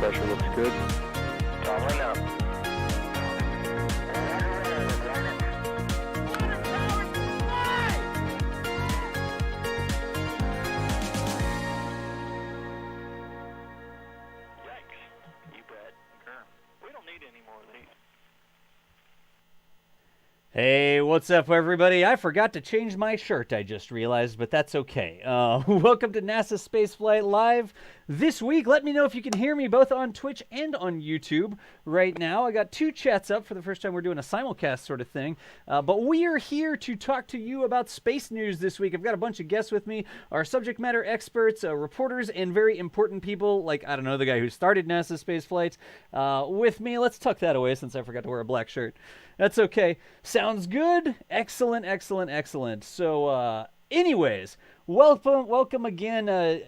pressure looks good. Following up. Hey, what's up, everybody? I forgot to change my shirt, I just realized, but that's okay. Welcome to NASASpaceflight Live this week. Let me know if you can hear me both on Twitch and on YouTube right now. I got two chats up for the first time. We're doing a simulcast sort of thing, but we are here to talk to you about space news this week. I've got a bunch of guests with me, our subject matter experts, reporters, and very important people, like, I don't know, the guy who started NASA Spaceflight with me. Let's tuck that away since I forgot to wear a black shirt. That's okay. Sounds good. Excellent, excellent, excellent. So, anyways, welcome again.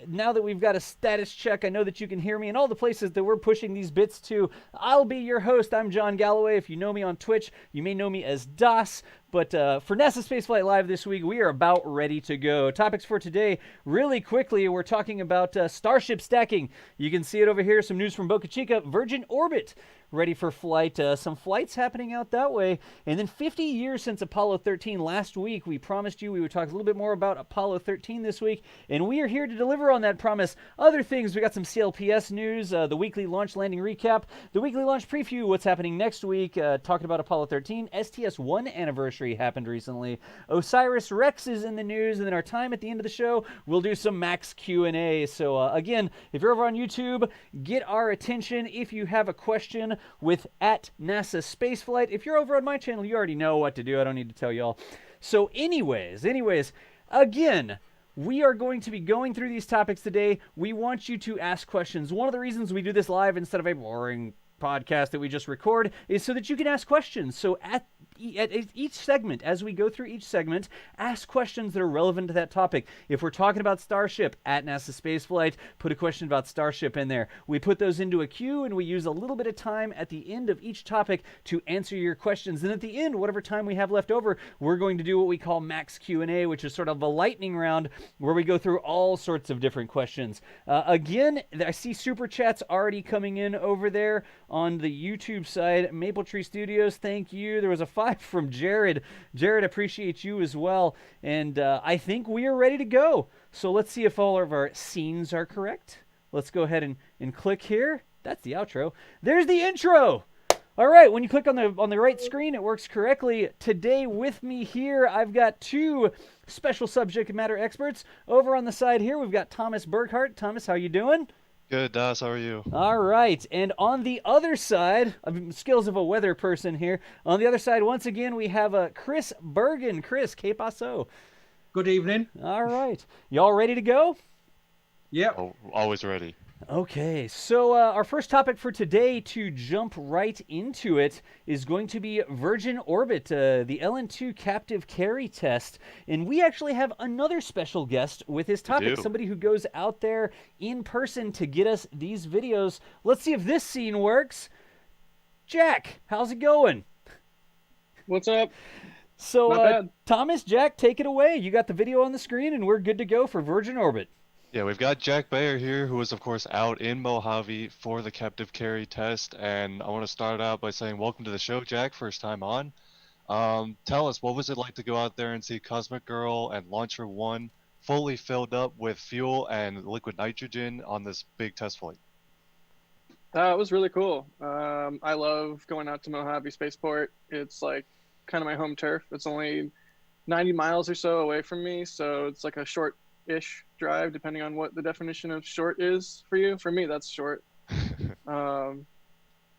Now that we've got a status check, I know that you can hear me in all the places that we're pushing these bits to. I'll be your host. I'm John Galloway. If you know me on Twitch, you may know me as DOS. But for NASA Spaceflight Live this week, we are about ready to go. Topics for today, really quickly, we're talking about Starship stacking. You can see it over here. Some news from Boca Chica. Virgin Orbit ready for flight. Some flights happening out that way. And then 50 years since Apollo 13 last week. We promised you we would talk a little bit more about Apollo 13 this week, and we are here to deliver on that promise. Other things, we got some CLPS news, the weekly launch landing recap, the weekly launch preview, what's happening next week, talking about Apollo 13. STS-1 anniversary happened recently. OSIRS-REx is in the news, and then our time at the end of the show, we'll do some max Q&A. So again, if you're over on YouTube, get our attention if you have a question with @NASASpaceflight. If you're over on my channel, you already know what to do. I don't need to tell y'all. So anyways, again, we are going to be going through these topics today. We want you to ask questions. One of the reasons we do this live instead of a boring podcast that we just record is so that you can ask questions. So at each segment, as we go through each segment, ask questions that are relevant to that topic. If we're talking about Starship at NASA Spaceflight, put a question about Starship in there. We put those into a queue, and we use a little bit of time at the end of each topic to answer your questions. And at the end, whatever time we have left over, we're going to do what we call max Q&A, which is sort of a lightning round where we go through all sorts of different questions. Again, I see super chats already coming in over there on the YouTube side. Maple Tree Studios, thank you. There was a 5 from Jared. Jared, appreciate you as well. And I think we are ready to go. So let's see if all of our scenes are correct. Let's go ahead and click here. That's the outro. There's the intro. All right, when you click on the right screen, it works correctly. Today with me here, I've got two special subject matter experts. Over on the side here, we've got Thomas Burghardt. Thomas, how you doing? Good, Das. How are you? All right. And on the other side, skills of a weather person here. On the other side, once again, we have Chris Bergin. Chris, que paso? Good evening. All right. Y'all ready to go? Yep. Oh, always ready. Okay, so our first topic for today, to jump right into it, is going to be Virgin Orbit, the LN2 captive carry test. And we actually have another special guest with his topic, somebody who goes out there in person to get us these videos. Let's see if this scene works. Jack, how's it going? What's up? So, Thomas, Jack, take it away. You got the video on the screen, and we're good to go for Virgin Orbit. Yeah, we've got Jack Beyer here, who is, of course, out in Mojave for the captive carry test. And I want to start out by saying welcome to the show, Jack, first time on. Tell us, what was it like to go out there and see Cosmic Girl and Launcher 1 fully filled up with fuel and liquid nitrogen on this big test flight? It was really cool. I love going out to Mojave Spaceport. It's like kind of my home turf. It's only 90 miles or so away from me, so it's like a short-ish drive, depending on what the definition of short is for you. For me, that's short. I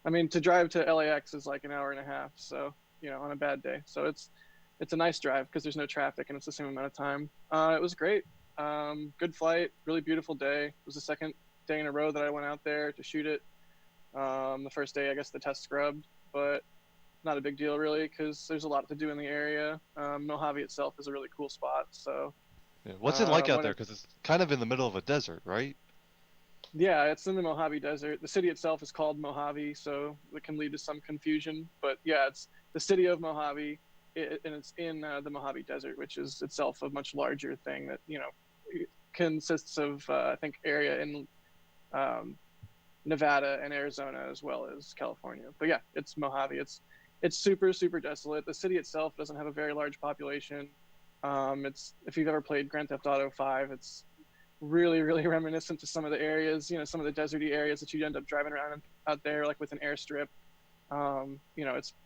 mean, to drive to LAX is like an hour and a half, so, you know, on a bad day. So it's a nice drive because there's no traffic and it's the same amount of time. It was great. Good flight, really beautiful day. It was the second day in a row that I went out there to shoot it. The first day, I guess the test scrubbed, but not a big deal really because there's a lot to do in the area. Mojave itself is a really cool spot. So, yeah. What's it like out there? Because it's kind of in the middle of a desert, right? Yeah, it's in the Mojave Desert. The city itself is called Mojave, so it can lead to some confusion. But yeah, it's the city of Mojave, and it's in the Mojave Desert, which is itself a much larger thing that, you know, consists of, I think, area in Nevada and Arizona, as well as California. But yeah, it's Mojave. It's super, super desolate. The city itself doesn't have a very large population. It's, if you've ever played Grand Theft Auto 5, it's really, really reminiscent to some of the areas, some of the deserty areas that you end up driving around out there, like with an airstrip.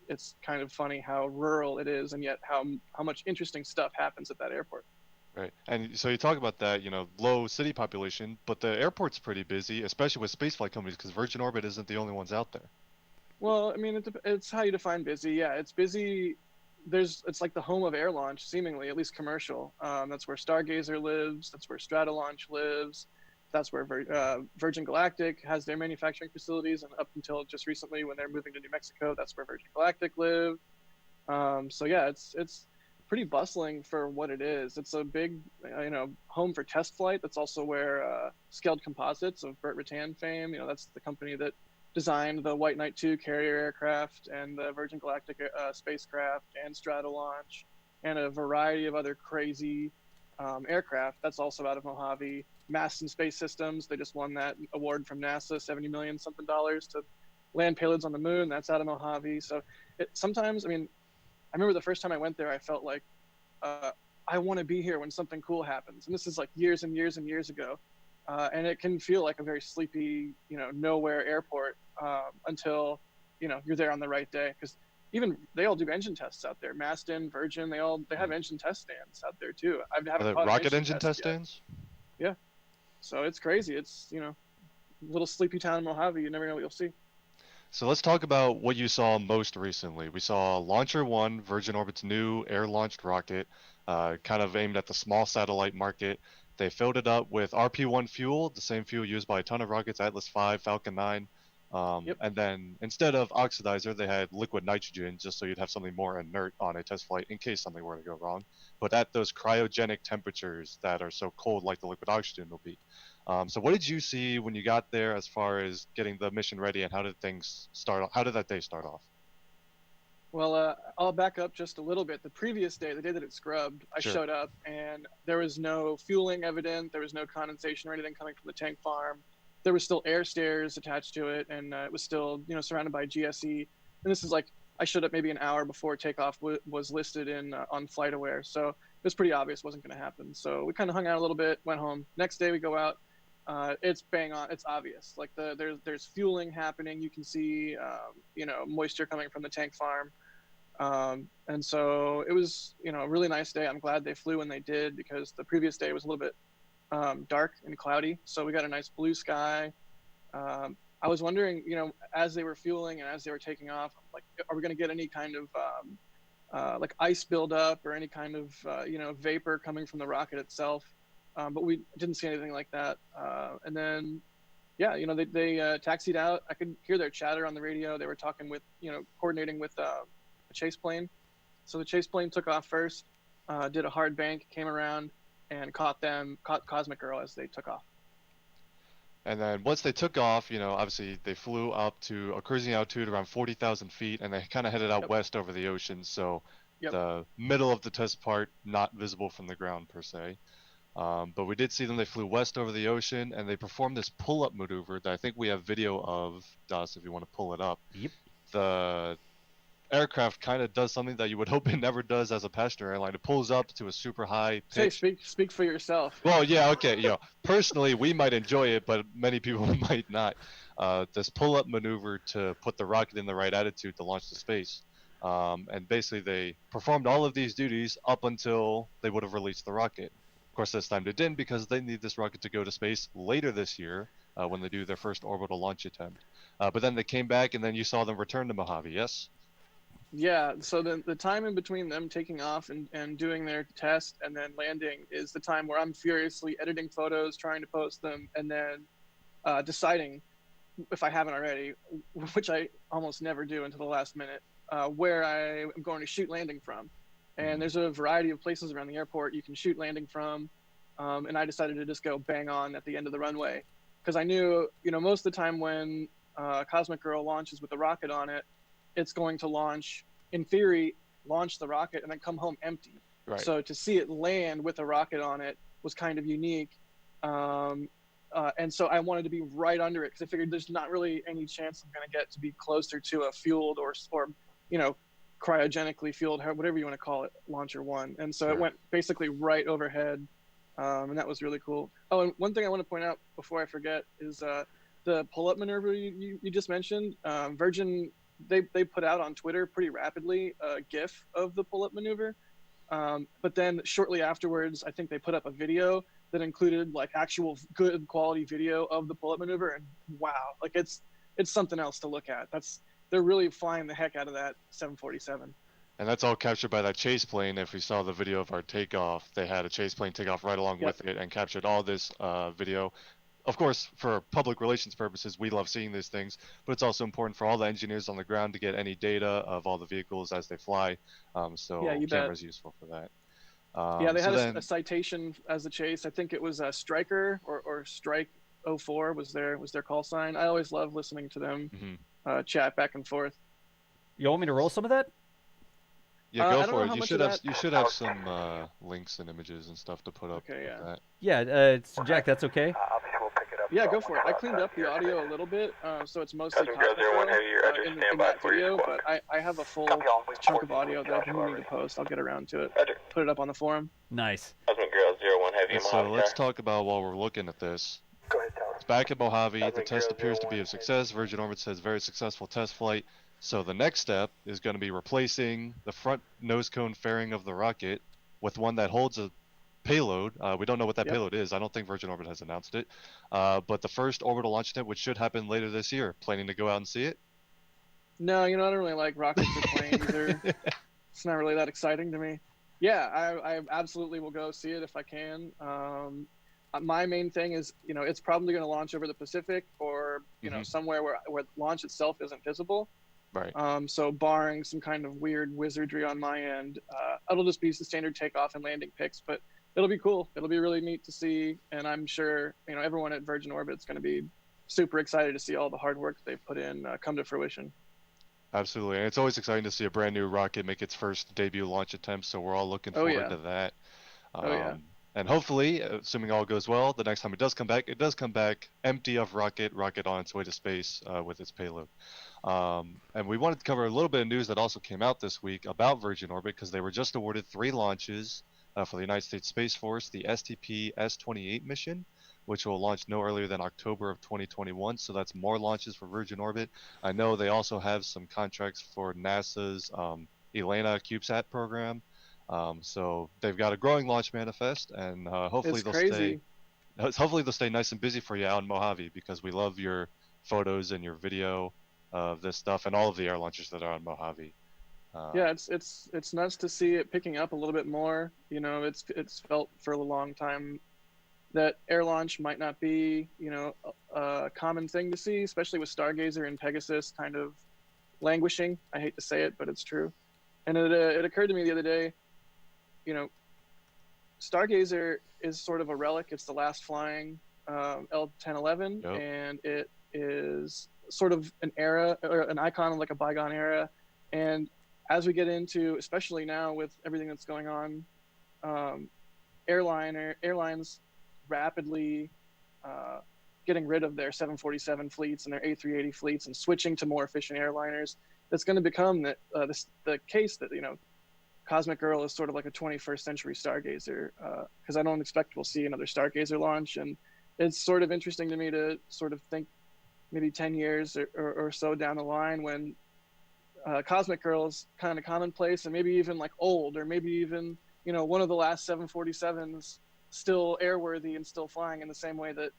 It's kind of funny how rural it is, and yet how much interesting stuff happens at that airport. Right. And so you talk about that, low city population, but the airport's pretty busy, especially with spaceflight companies, because Virgin Orbit isn't the only ones out there. Well, I mean, it's how you define busy. Yeah, it's busy. It's like the home of air launch, seemingly, at least commercial. That's where Stargazer lives. That's where Stratolaunch lives. That's where Virgin Galactic has their manufacturing facilities, and up until just recently, when they're moving to New Mexico, that's where Virgin Galactic lived. So yeah, it's pretty bustling for what it is. It's a big, home for test flight. That's also where Scaled Composites of Burt Rutan fame, that's the company that designed the White Knight 2 carrier aircraft and the Virgin Galactic spacecraft and Stratolaunch and a variety of other crazy aircraft. That's also out of Mojave. Masten Space Systems, they just won that award from NASA, $70 million something to land payloads on the moon. That's out of Mojave. So sometimes, I remember the first time I went there, I felt like I want to be here when something cool happens. And this is like years and years and years ago. And it can feel like a very sleepy, nowhere airport until, you're there on the right day. Because even they all do engine tests out there. Masten, Virgin, they have engine test stands out there too. I haven't Are caught there an rocket engine test yet. stands? Yeah. So it's crazy. It's, little sleepy town in Mojave. You never know what you'll see. So let's talk about what you saw most recently. We saw Launcher 1, Virgin Orbit's new air-launched rocket, kind of aimed at the small satellite market. They filled it up with RP-1 fuel, the same fuel used by a ton of rockets, Atlas V, Falcon 9. Yep. And then instead of oxidizer, they had liquid nitrogen, just so you'd have something more inert on a test flight in case something were to go wrong. But at those cryogenic temperatures that are so cold like the liquid oxygen will be. So what did you see when you got there as far as getting the mission ready, and how did things start? How did that day start off? Well, I'll back up just a little bit. The previous day, the day that it scrubbed, I Sure. showed up and there was no fueling evident. There was no condensation or anything coming from the tank farm. There was still air stairs attached to it, and it was still, surrounded by GSE. And this is like, I showed up maybe an hour before takeoff was listed on FlightAware. So it was pretty obvious it wasn't going to happen. So we kind of hung out a little bit, went home. Next day we go out. It's bang on. It's obvious. Like there's fueling happening. You can see, moisture coming from the tank farm. And so it was, a really nice day. I'm glad they flew when they did, because the previous day was a little bit dark and cloudy. So we got a nice blue sky. I was wondering, as they were fueling and as they were taking off, like, are we going to get any kind of like ice buildup or any kind of, vapor coming from the rocket itself? But we didn't see anything like that. And then, yeah, they taxied out. I could hear their chatter on the radio. They were talking with, coordinating with a chase plane. So the chase plane took off first, did a hard bank, came around, and caught Cosmic Girl as they took off. And then once they took off, obviously they flew up to a cruising altitude around 40,000 feet, and they kind of headed out west over the ocean. So the middle of the test part, not visible from the ground per se. But we did see them. They flew west over the ocean, and they performed this pull-up maneuver that I think we have video of, Das, if you want to pull it up. Yep. The aircraft kind of does something that you would hope it never does as a passenger airline. It pulls up to a super high pitch. Say, speak for yourself. Well, yeah, okay. Personally, we might enjoy it, but many people might not. This pull-up maneuver to put the rocket in the right attitude to launch to space. And basically, they performed all of these duties up until they would have released the rocket. Of course, this time they didn't, because they need this rocket to go to space later this year when they do their first orbital launch attempt. But then they came back, and then you saw them return to Mojave, yes? Yeah, so the time in between them taking off and doing their test and then landing is the time where I'm furiously editing photos, trying to post them, and then deciding, if I haven't already, which I almost never do until the last minute, where I am going to shoot landing from. And there's a variety of places around the airport you can shoot landing from, and I decided to just go bang on at the end of the runway, because I knew, most of the time when Cosmic Girl launches with a rocket on it, it's going to launch, in theory, launch the rocket and then come home empty. Right. So to see it land with a rocket on it was kind of unique. and so I wanted to be right under it because I figured there's not really any chance I'm going to get to be closer to a fueled or cryogenically fueled, whatever you want to call it, launcher one. And so Sure. it went basically right overhead, and that was really cool. Oh, and one thing I want to point out before I forget is the pull-up maneuver you just mentioned. Virgin, they put out on Twitter pretty rapidly a GIF of the pull-up maneuver, but then shortly afterwards, I think they put up a video that included like actual good quality video of the pull-up maneuver, and wow, like it's something else to look at. They're really flying the heck out of that 747. And that's all captured by that chase plane. If we saw the video of our takeoff, they had a chase plane take off right along Yep. with it and captured all this video. Of course, for public relations purposes, we love seeing these things, but it's also important for all the engineers on the ground to get any data of all the vehicles as they fly. So Yeah, you bet. camera's useful for that. Yeah, they so had then, a citation as the chase. I think it was Striker or Strike 04 was their call sign. I always love listening to them chat back and forth. You want me to roll some of that? yeah, I go don't know for how it. You much should of have some links and images and stuff to put up. Okay, with yeah. that. Yeah, Jack, that's okay. Obviously, we'll pick it up. Yeah, go for it. I cleaned up the audio a little bit, so it's mostly Cousin Girl 01 Heavy, Roger, in stand by that for your video, squad. but I have a full Copy all, we chunk of report audio that I've been meaning to post. I'll get around to it. Roger. Put it up on the forum. Nice. Cousin Girl 01 Heavy, And so Mojave. let's talk about while we're looking at this. Go ahead, tell us. Back at Mojave, the Cosmic test Girl appears to be 01 a success. Virgin Orbit says very successful test flight. So the next step is going to be replacing the front nose cone fairing of the rocket with one that holds a payload. We don't know what that Yep. payload is. I don't think Virgin Orbit has announced it. But the first orbital launch attempt, which should happen later this year. Planning to go out and see it? No, I don't really like rockets or planes. It's not really that exciting to me. Yeah, I absolutely will go see it if I can. My main thing is, it's probably going to launch over the Pacific or, somewhere where launch itself isn't visible. Right. So barring some kind of weird wizardry on my end, it'll just be the standard takeoff and landing pics, but it'll be cool. It'll be really neat to see. And I'm sure, everyone at Virgin Orbit's going to be super excited to see all the hard work they've put in come to fruition. Absolutely. And it's always exciting to see a brand new rocket make its first debut launch attempt. So we're all looking Oh, forward yeah. to that. Oh, yeah. And hopefully, assuming all goes well, the next time it does come back empty of rocket on its way to space with its payload. And we wanted to cover a little bit of news that also came out this week about Virgin Orbit because they were just awarded 3 launches for the United States Space Force, the STP-S28 mission, which will launch no earlier than October of 2021. So that's more launches for Virgin Orbit. I know they also have some contracts for NASA's ELANA CubeSat program. So they've got a growing launch manifest, and hopefully they'll stay nice and busy for you out in Mojave because we love your photos and your video of this stuff and all of the air launchers that are on Mojave. Yeah, it's nice to see it picking up a little bit more. It's felt for a long time that air launch might not be, a common thing to see, especially with Stargazer and Pegasus kind of languishing. I hate to say it, but it's true. And it occurred to me the other day, Stargazer is sort of a relic. It's the last flying L1011, Yep. and it is sort of an era or an icon of like a bygone era. And as we get into, especially now with everything that's going on, airlines rapidly getting rid of their 747 fleets and their A380 fleets and switching to more efficient airliners. That's going to become the case that Cosmic Girl is sort of like a 21st century Stargazer, because I don't expect we'll see another Stargazer launch. And it's sort of interesting to me to sort of think maybe 10 years or so down the line when Cosmic Girl's kind of commonplace and maybe even like old, or maybe even, one of the last 747s still airworthy and still flying in the same way that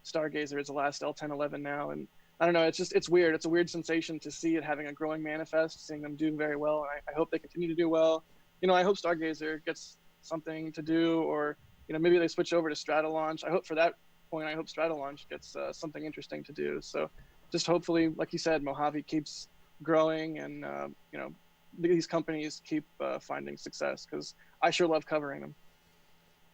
Stargazer is the last L1011 now. And I don't know, it's weird. It's a weird sensation to see it having a growing manifest, seeing them doing very well. And I hope they continue to do well. I hope Stargazer gets something to do, or, maybe they switch over to Stratolaunch. I hope for that point, I hope Stratolaunch gets something interesting to do. So just hopefully, like you said, Mojave keeps growing and, these companies keep finding success, because I sure love covering them.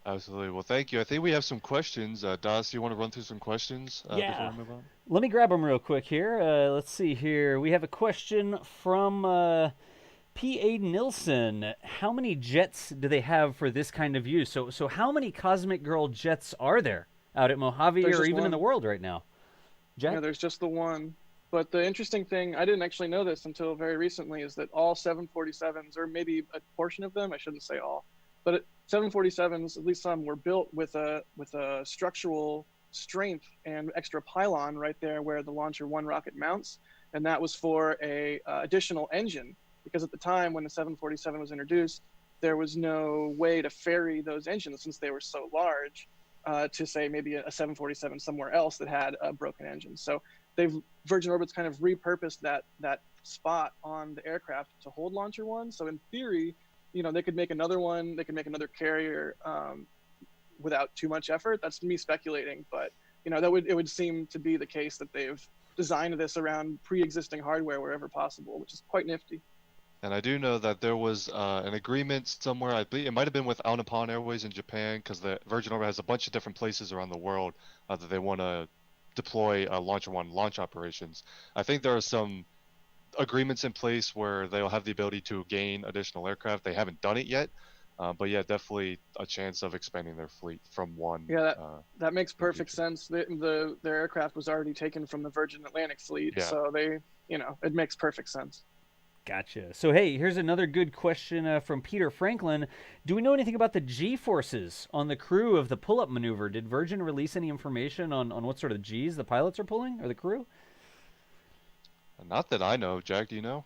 Absolutely. Well, thank you. I think we have some questions. Das, you want to run through some questions before we move on? Let me grab them real quick here. Let's see here. We have a question from P.A. Nilsson. How many jets do they have for this kind of use? So how many Cosmic Girl jets are there? out at Mojave There's or just even in one. the world right now. Jack? Yeah, there's just the one. But the interesting thing, I didn't actually know this until very recently, is that all 747s, or maybe a portion of them, I shouldn't say all, but 747s, at least some, were built with a structural strength and extra pylon right there where the Launcher 1 rocket mounts, and that was for a additional engine, because at the time when the 747 was introduced, there was no way to ferry those engines since they were so large to say maybe a 747 somewhere else that had a broken engine. So Virgin Orbit's kind of repurposed that spot on the aircraft to hold Launcher 1. So in theory, they could make another one, they could make another carrier without too much effort. That's me speculating, but it would seem to be the case that they've designed this around pre-existing hardware wherever possible, which is quite nifty. And I do know that there was an agreement somewhere, I believe it might have been with All Nippon Airways in Japan, because the Virgin Orbit has a bunch of different places around the world that they want to deploy Launcher 1 launch operations. I think there are some agreements in place where they'll have the ability to gain additional aircraft. They haven't done it yet, but yeah, definitely a chance of expanding their fleet from one. Yeah, that makes perfect sense. Their aircraft was already taken from the Virgin Atlantic fleet, Yeah. so it makes perfect sense. Gotcha. So, hey, here's another good question from Peter Franklin. Do we know anything about the G-forces on the crew of the pull-up maneuver? Did Virgin release any information on what sort of Gs the pilots are pulling, or the crew? Not that I know. Jack, do you know?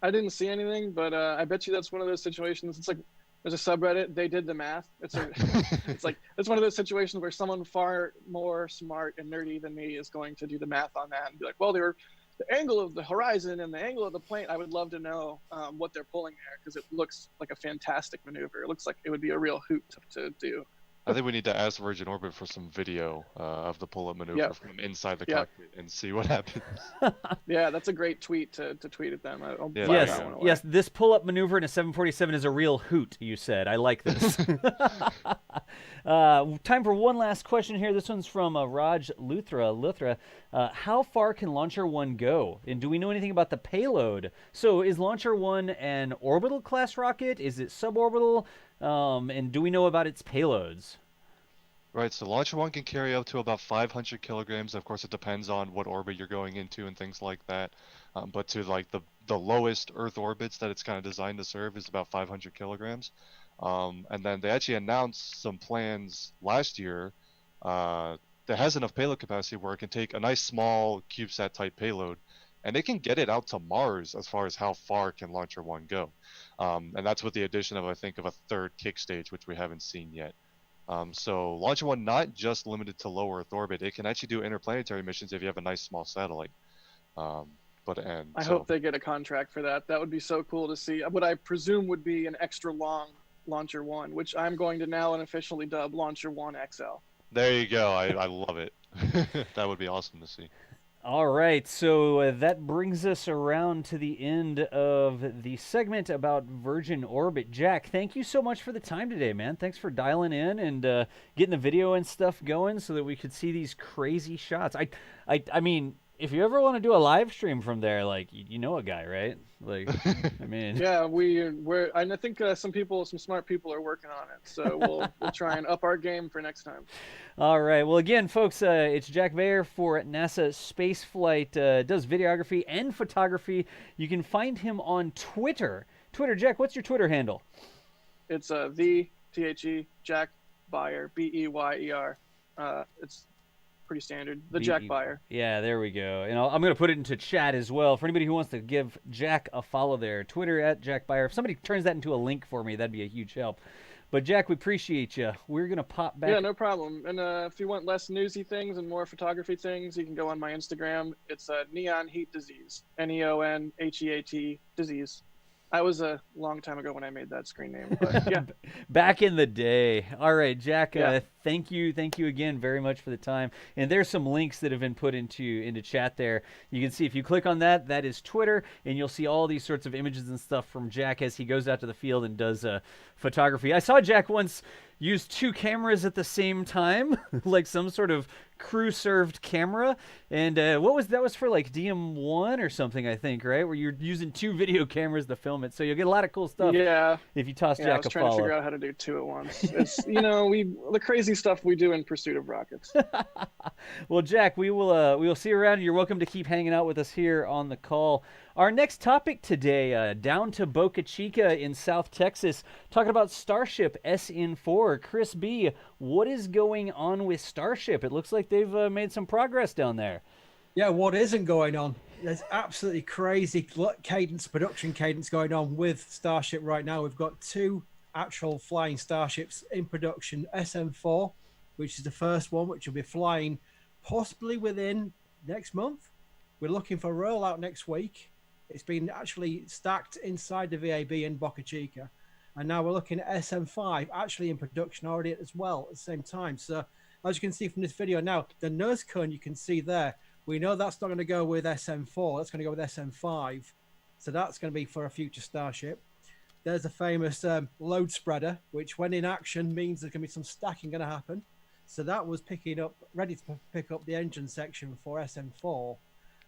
I didn't see anything, but I bet you that's one of those situations. It's like there's a subreddit. They did the math. It's one of those situations where someone far more smart and nerdy than me is going to do the math on that and be like, well, they were the angle of the horizon and the angle of the plane. I would love to know what they're pulling there, because it looks like a fantastic maneuver. It looks like it would be a real hoot to do. I think we need to ask Virgin Orbit for some video of the pull-up maneuver from inside the cockpit and see what happens. Yeah, that's a great tweet to tweet at them. Yes, this pull-up maneuver in a 747 is a real hoot, you said. I like this. Time for one last question here. This one's from Raj Luthra. How far can Launcher 1 go? And do we know anything about the payload? So is Launcher 1 an orbital class rocket? Is it suborbital? And do we know about its payloads? Right, so Launcher 1 can carry up to about 500 kilograms. Of course, it depends on what orbit you're going into and things like that. But to like the lowest Earth orbits that it's kind of designed to serve is about 500 kilograms. And then they actually announced some plans last year that has enough payload capacity where it can take a nice small CubeSat type payload, and it can get it out to Mars as far as how far can Launcher 1 go. And that's with the addition of, I think, of a third kick stage, which we haven't seen yet. So Launcher 1 not just limited to low Earth orbit, it can actually do interplanetary missions if you have a nice small satellite. I hope they get a contract for that. That would be so cool to see. What I presume would be an extra long Launcher 1, which I'm going to now unofficially dub Launcher 1 XL. There you go. I love it. That would be awesome to see. All right, so that brings us around to the end of the segment about Virgin Orbit. Jack, thank you so much for the time today, man. Thanks for dialing in and getting the video and stuff going so that we could see these crazy shots. I mean, if you ever want to do a live stream from there, like, you know a guy, right? Like, I mean, yeah, I think some smart people are working on it. So we'll try and up our game for next time. All right. Well, again, folks, it's Jack Beyer for NASA Spaceflight. Does videography and photography. You can find him on Twitter. Jack, what's your Twitter handle? It's the Jack Beyer, Beyer. It's pretty standard. The Jack Beyer. Yeah, there we go. And I'm going to put it into chat as well for anybody who wants to give Jack a follow there. Twitter at Jack Beyer. If somebody turns that into a link for me, that'd be a huge help. But Jack, we appreciate you. We're going to pop back. Yeah, no problem. And if you want less newsy things and more photography things, you can go on my Instagram. It's Neon Heat Disease. NEONHEAT disease. I was a long time ago when I made that screen name. But yeah. Back in the day. All right, Jack, thank you again very much for the time. And there's some links that have been put into chat there. You can see if you click on that, that is Twitter, and you'll see all these sorts of images and stuff from Jack as he goes out to the field and does photography. I saw Jack once use two cameras at the same time, like some sort of crew-served camera. And that was for like DM1 or something, I think, right? Where you're using two video cameras to film it. So you'll get a lot of cool stuff. Yeah. If you toss Jack a follow. I was trying to figure out how to do two at once. It's, the crazy crazy stuff we do in pursuit of rockets. Well, Jack, we will see you around. You're welcome to keep hanging out with us here on the call. Our next topic today, down to Boca Chica in South Texas, talking about Starship SN4. Chris B, what is going on with Starship? It looks like they've made some progress down there. Yeah, what isn't going on? There's absolutely crazy production cadence going on with Starship right now. We've got 2 actual flying Starships in production. SN4, which is the first one, which will be flying possibly within next month. We're looking for a rollout next week. It's been actually stacked inside the VAB in Boca Chica. And now we're looking at SN5 actually in production already as well at the same time. So as you can see from this video now, the nose cone you can see there, we know that's not going to go with SN4. That's going to go with SN5. So that's going to be for a future Starship. There's a famous load spreader, which when in action means there's going to be some stacking going to happen. So that was ready to pick up the engine section for SN4.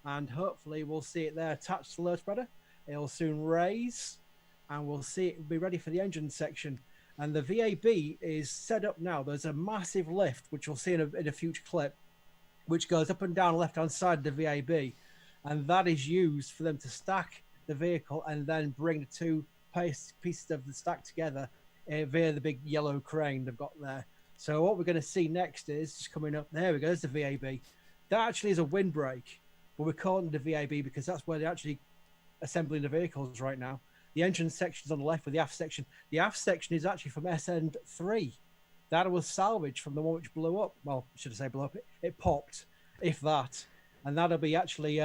And hopefully we'll see it there attached to the load spreader. It'll soon raise and we'll see it be ready for the engine section. And the VAB is set up now. There's a massive lift, which we'll see in a future clip, which goes up and down the left-hand side of the VAB. And that is used for them to stack the vehicle and then bring the 2 pieces of the stack together via the big yellow crane they've got there. So what we're going to see next is just coming up. There we go. There's the VAB. That actually is a windbreak, but we're calling it the VAB because that's where they're actually assembling the vehicles right now. The engine section is on the left with the aft section. The aft section is actually from SN3. That was salvaged from the one which blew up. Well, should I say blew up? It popped, if that. And that'll be actually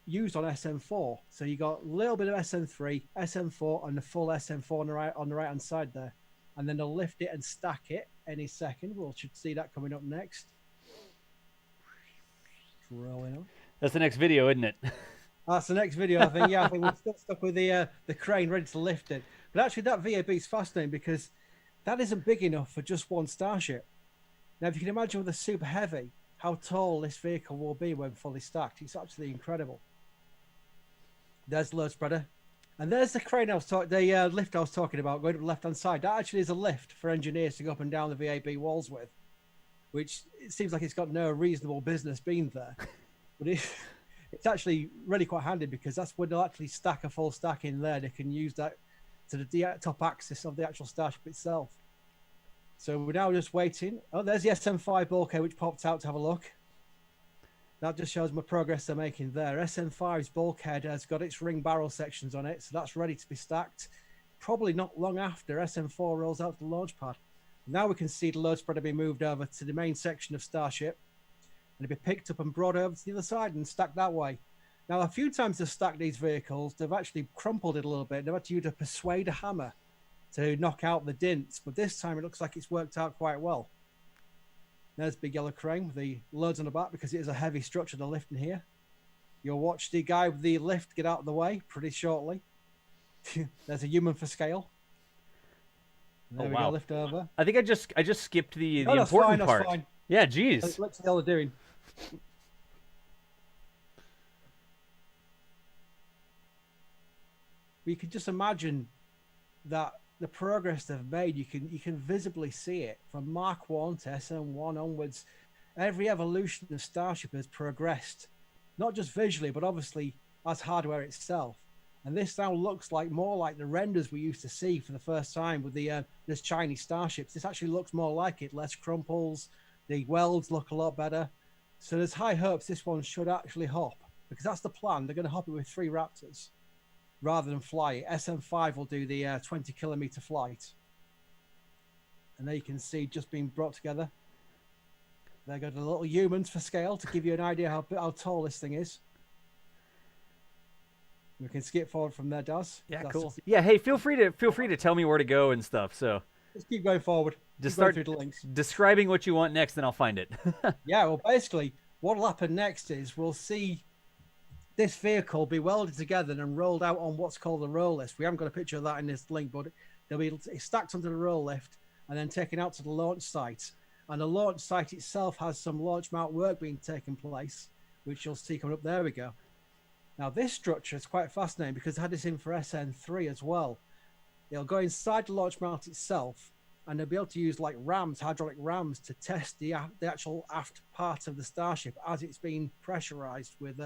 used on SN4. So you got a little bit of SN3, SN4, and the full SN4 on the right-hand side there. And then they'll lift it and stack it any second. We should see that coming up next. Rolling on. That's the next video, isn't it? That's the next video, I think. Yeah, I think we're still stuck with the crane ready to lift it. But actually, that VAB is fascinating because that isn't big enough for just one Starship. Now, if you can imagine with a super heavy, how tall this vehicle will be when fully stacked. It's absolutely incredible. There's the load spreader. And there's the crane the lift I was talking about, going up the left-hand side. That actually is a lift for engineers to go up and down the VAB walls with, which it seems like it's got no reasonable business being there. But it's actually really quite handy because that's when they'll actually stack a full stack in there. They can use that to the top axis of the actual Starship itself. So we're now just waiting. Oh, there's the SN5 bulkhead, which popped out to have a look. That just shows my progress they're making there. SN5's bulkhead has got its ring barrel sections on it, so that's ready to be stacked. Probably not long after SN4 rolls out to the launch pad. Now we can see the load spreader be moved over to the main section of Starship, and it'll be picked up and brought over to the other side and stacked that way. Now, a few times they've stacked these vehicles, they've actually crumpled it a little bit. They've had to use a persuader hammer to knock out the dints, but this time it looks like it's worked out quite well. There's big yellow crane with the loads on the back because it is a heavy structure to lift in here. You'll watch the guy with the lift get out of the way pretty shortly. There's a human for scale. There we go, lift over. I think I just skipped the that's important fine, part. That's fine. Yeah, geez. What's the hell they're doing? You can just imagine that the progress they've made. You can visibly see it from Mark 1 to SN1 onwards. Every evolution of Starship has progressed, not just visually, but obviously as hardware itself. And this now looks like more like the renders we used to see for the first time with the this Chinese Starships. This actually looks more like it, less crumples. The welds look a lot better. So there's high hopes this one should actually hop, because that's the plan. They're going to hop it with 3 Raptors rather than fly it. SN5 will do the 20-kilometer flight. And there you can see just being brought together. There go the little humans for scale to give you an idea how tall this thing is. We can skip forward from there, Daz. Yeah, That's cool. just- Yeah, hey, feel free to tell me where to go and stuff. So Let's keep going forward. just Keep going start through the links. describing what you want next, and I'll find it. Yeah, well, basically, what will happen next is we'll see this vehicle be welded together and rolled out on what's called the roll lift. We haven't got a picture of that in this link, but they'll be stacked onto the roll lift and then taken out to the launch site. And the launch site itself has some launch mount work being taken place, which you'll see coming up. There we go. Now, this structure is quite fascinating because I had this in for SN3 as well. It'll go inside the launch mount itself, and they'll be able to use like rams, hydraulic rams, to test the actual aft part of the Starship as it's being pressurized with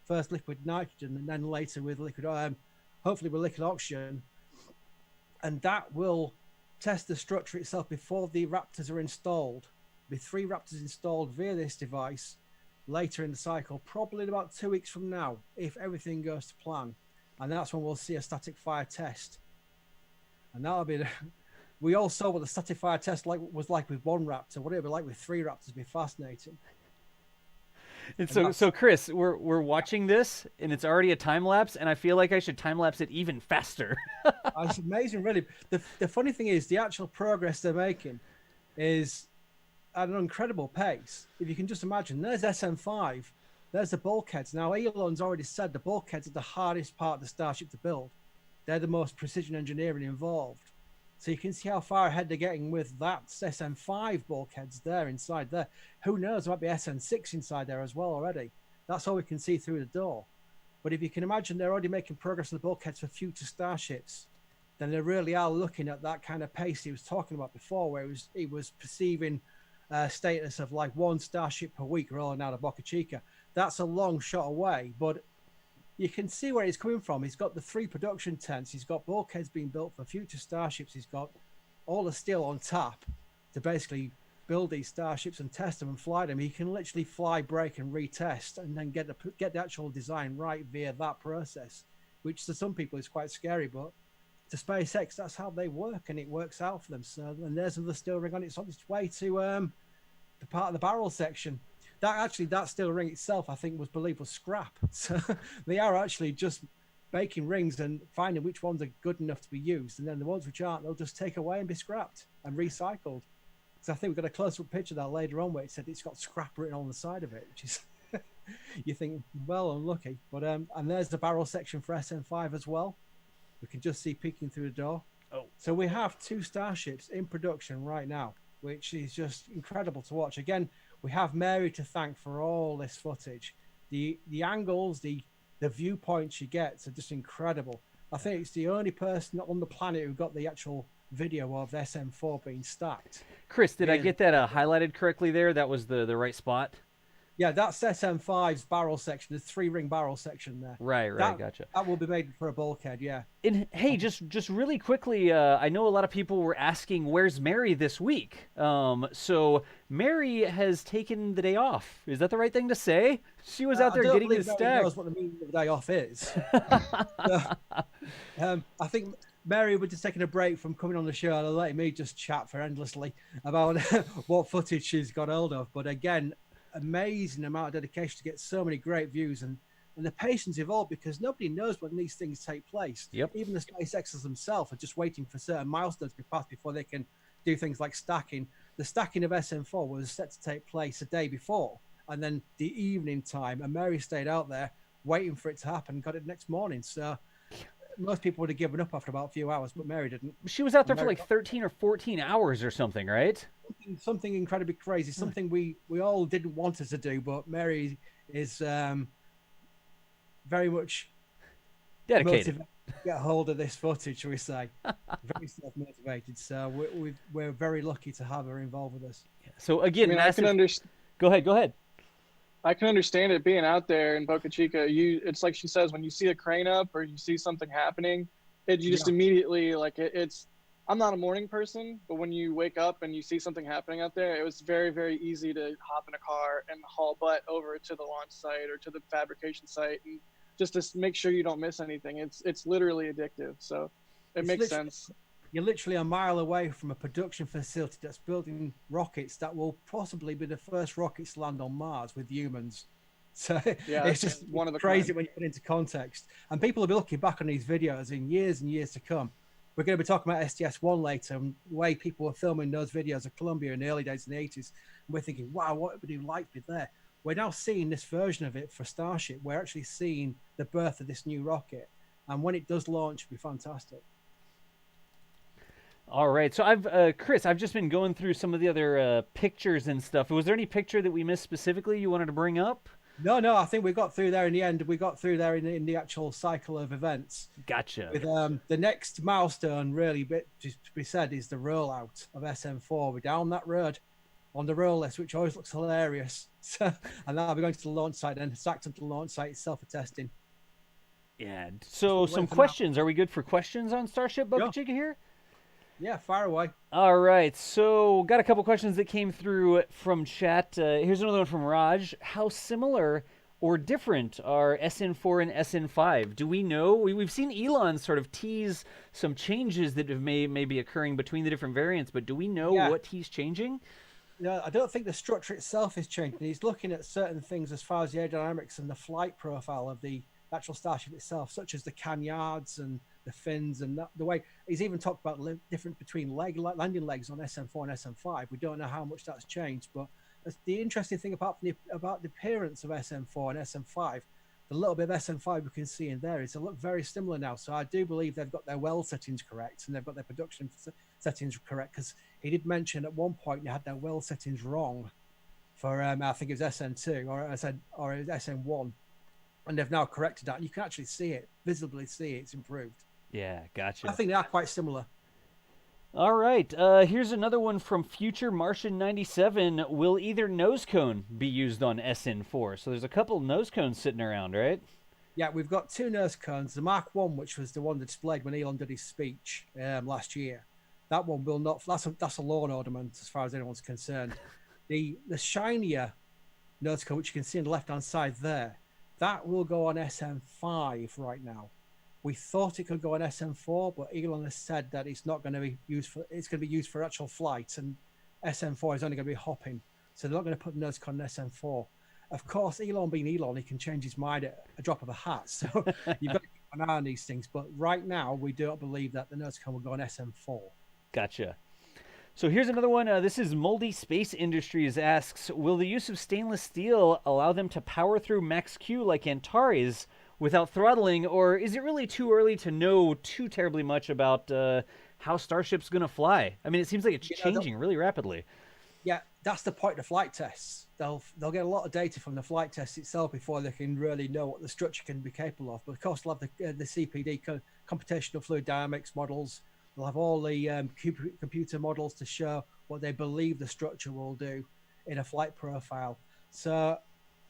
first liquid nitrogen and then later with liquid, hopefully with liquid oxygen, and that will test the structure itself before the Raptors are installed. With 3 Raptors installed via this device later in the cycle, probably in about 2 weeks from now, if everything goes to plan. And that's when we'll see a static fire test. And that'll be we all saw what the static fire test was like with 1 Raptor. What it'll be like with 3 Raptors would be fascinating. And so Chris, we're watching this, and it's already a time lapse, and I feel like I should time lapse it even faster. It's amazing, really. The funny thing is, the actual progress they're making is at an incredible pace. If you can just imagine, there's SN5, there's the bulkheads. Now, Elon's already said the bulkheads are the hardest part of the Starship to build. They're the most precision engineering involved. So you can see how far ahead they're getting with that SN5 bulkheads there inside there. Who knows, there might be SN6 inside there as well already. That's all we can see through the door. But if you can imagine they're already making progress on the bulkheads for future Starships, then they really are looking at that kind of pace he was talking about before, where he was perceiving status of like 1 Starship per week rolling out of Boca Chica. That's a long shot away, but you can see where he's coming from. He's got the 3 production tents. He's got bulkheads being built for future Starships. He's got all the steel on tap to basically build these Starships and test them and fly them. He can literally fly, break, and retest, and then get the actual design right via that process, which to some people is quite scary, but to SpaceX, that's how they work, and it works out for them. So, and there's the steel ring on its way to the part of the barrel section. That steel ring itself, I think, was scrap. So they are actually just making rings and finding which ones are good enough to be used, and then the ones which aren't, they'll just take away and be scrapped and recycled. So I think we've got a close-up picture of that later on, where it said it's got scrap written on the side of it, which is you think, well, unlucky. But and there's the barrel section for SN5 as well. We can just see peeking through the door. Oh, so we have 2 Starships in production right now, which is just incredible to watch. Again, we have Mary to thank for all this footage. The angles, the viewpoints she gets are just incredible. I think it's the only person on the planet who got the actual video of SN4 being stacked. Chris, did I get that highlighted correctly there? That was the right spot? Yeah, that's SN5's barrel section, the 3-ring barrel section there. Right, gotcha. That will be made for a bulkhead, yeah. And hey, just really quickly, I know a lot of people were asking, where's Mary this week? So Mary has taken the day off. Is that the right thing to say? She was out there getting the stack. Mary knows what the meaning of the day off is. I think Mary was just taking a break from coming on the show and letting me just chat for endlessly about what footage she's got hold of. But again, amazing amount of dedication to get so many great views, and the patience involved, because nobody knows when these things take place. Yep. Even the SpaceXers themselves are just waiting for certain milestones to be passed before they can do things like stacking. The stacking of SN4 was set to take place a day before, and then the evening time, and Mary stayed out there waiting for it to happen and got it next morning. So most people would have given up after about a few hours, but Mary didn't. She was out there for like 13 or 14 hours or something, right? Something incredibly crazy, something we all didn't want her to do, but Mary is very much dedicated to get hold of this footage, shall we say. Very self-motivated, so we're very lucky to have her involved with us. So again, I can understand. Go ahead. I can understand it being out there in Boca Chica. It's like she says, when you see a crane up or you see something happening, you just immediately it's. I'm not a morning person, but when you wake up and you see something happening out there, it was very, very easy to hop in a car and haul butt over to the launch site or to the fabrication site, and just to make sure you don't miss anything. It's literally addictive, so it makes sense. You're literally a mile away from a production facility that's building rockets that will possibly be the first rockets to land on Mars with humans. So yeah, it's just one of the crazy when you put it into context. And people will be looking back on these videos in years and years to come. We're going to be talking about STS-1 later, and the way people were filming those videos of Columbia in the early days in the 80s. And we're thinking, wow, what would it like be there? We're now seeing this version of it for Starship. We're actually seeing the birth of this new rocket. And when it does launch, it'll be fantastic. All right. So Chris, I've just been going through some of the other pictures and stuff. Was there any picture that we missed specifically you wanted to bring up? No, I think we got through there in the end. We got through there in the actual cycle of events. Gotcha. With the next milestone, really, just to be said, is the rollout of SN4. We're down that road on the roll list, which always looks hilarious. So, and now we're going to the launch site and stacked up to the launch site itself for testing. Yeah. So some questions. Are we good for questions on Starship Boca Chica here? Yeah, fire away. All right. So got a couple questions that came through from chat. Here's another one from Raj. How similar or different are SN4 and SN5? Do we know? We've seen Elon sort of tease some changes that may be occurring between the different variants, but do we know what he's changing? No, I don't think the structure itself is changing. He's looking at certain things as far as the aerodynamics and the flight profile of the actual Starship itself, such as the canards and the fins and the way he's even talked about the difference between landing legs on SN4 and SN5. We don't know how much that's changed, but the interesting thing about the appearance of SN4 and SN5, the little bit of SN5 we can see in there is they look very similar now. So I do believe they've got their well settings correct and they've got their production settings correct, because he did mention at one point they had their well settings wrong for I think it was SN2 or SN1, and they've now corrected that. You can actually see it, visibly see it's improved. Yeah, gotcha. I think they are quite similar. All right. Here's another one from Future Martian 97. Will either nose cone be used on SN4? So there's a couple nose cones sitting around, right? Yeah, we've got two nose cones. The Mark 1, which was the one that displayed when Elon did his speech last year. That one will not. That's a lawn ornament as far as anyone's concerned. The shinier nose cone, which you can see on the left-hand side there, that will go on SN5 right now. We thought it could go on SN4, but Elon has said that it's not going to be used for. It's going to be used for actual flight, and SN4 is only going to be hopping. So they're not going to put nose cone on SN4. Of course, Elon being Elon, he can change his mind at a drop of a hat. So you've got to keep an eye on these things. But right now, we don't believe that the nose cone will go on SN4. Gotcha. So here's another one. This is Moldy Space Industries asks, will the use of stainless steel allow them to power through max Q like Antares without throttling, or is it really too early to know too terribly much about how Starship's going to fly? I mean, it seems like it's changing really rapidly. Yeah, that's the point of the flight tests. They'll get a lot of data from the flight test itself before they can really know what the structure can be capable of. But of course, they'll have the CPD, computational fluid dynamics models. They'll have all the computer models to show what they believe the structure will do in a flight profile. So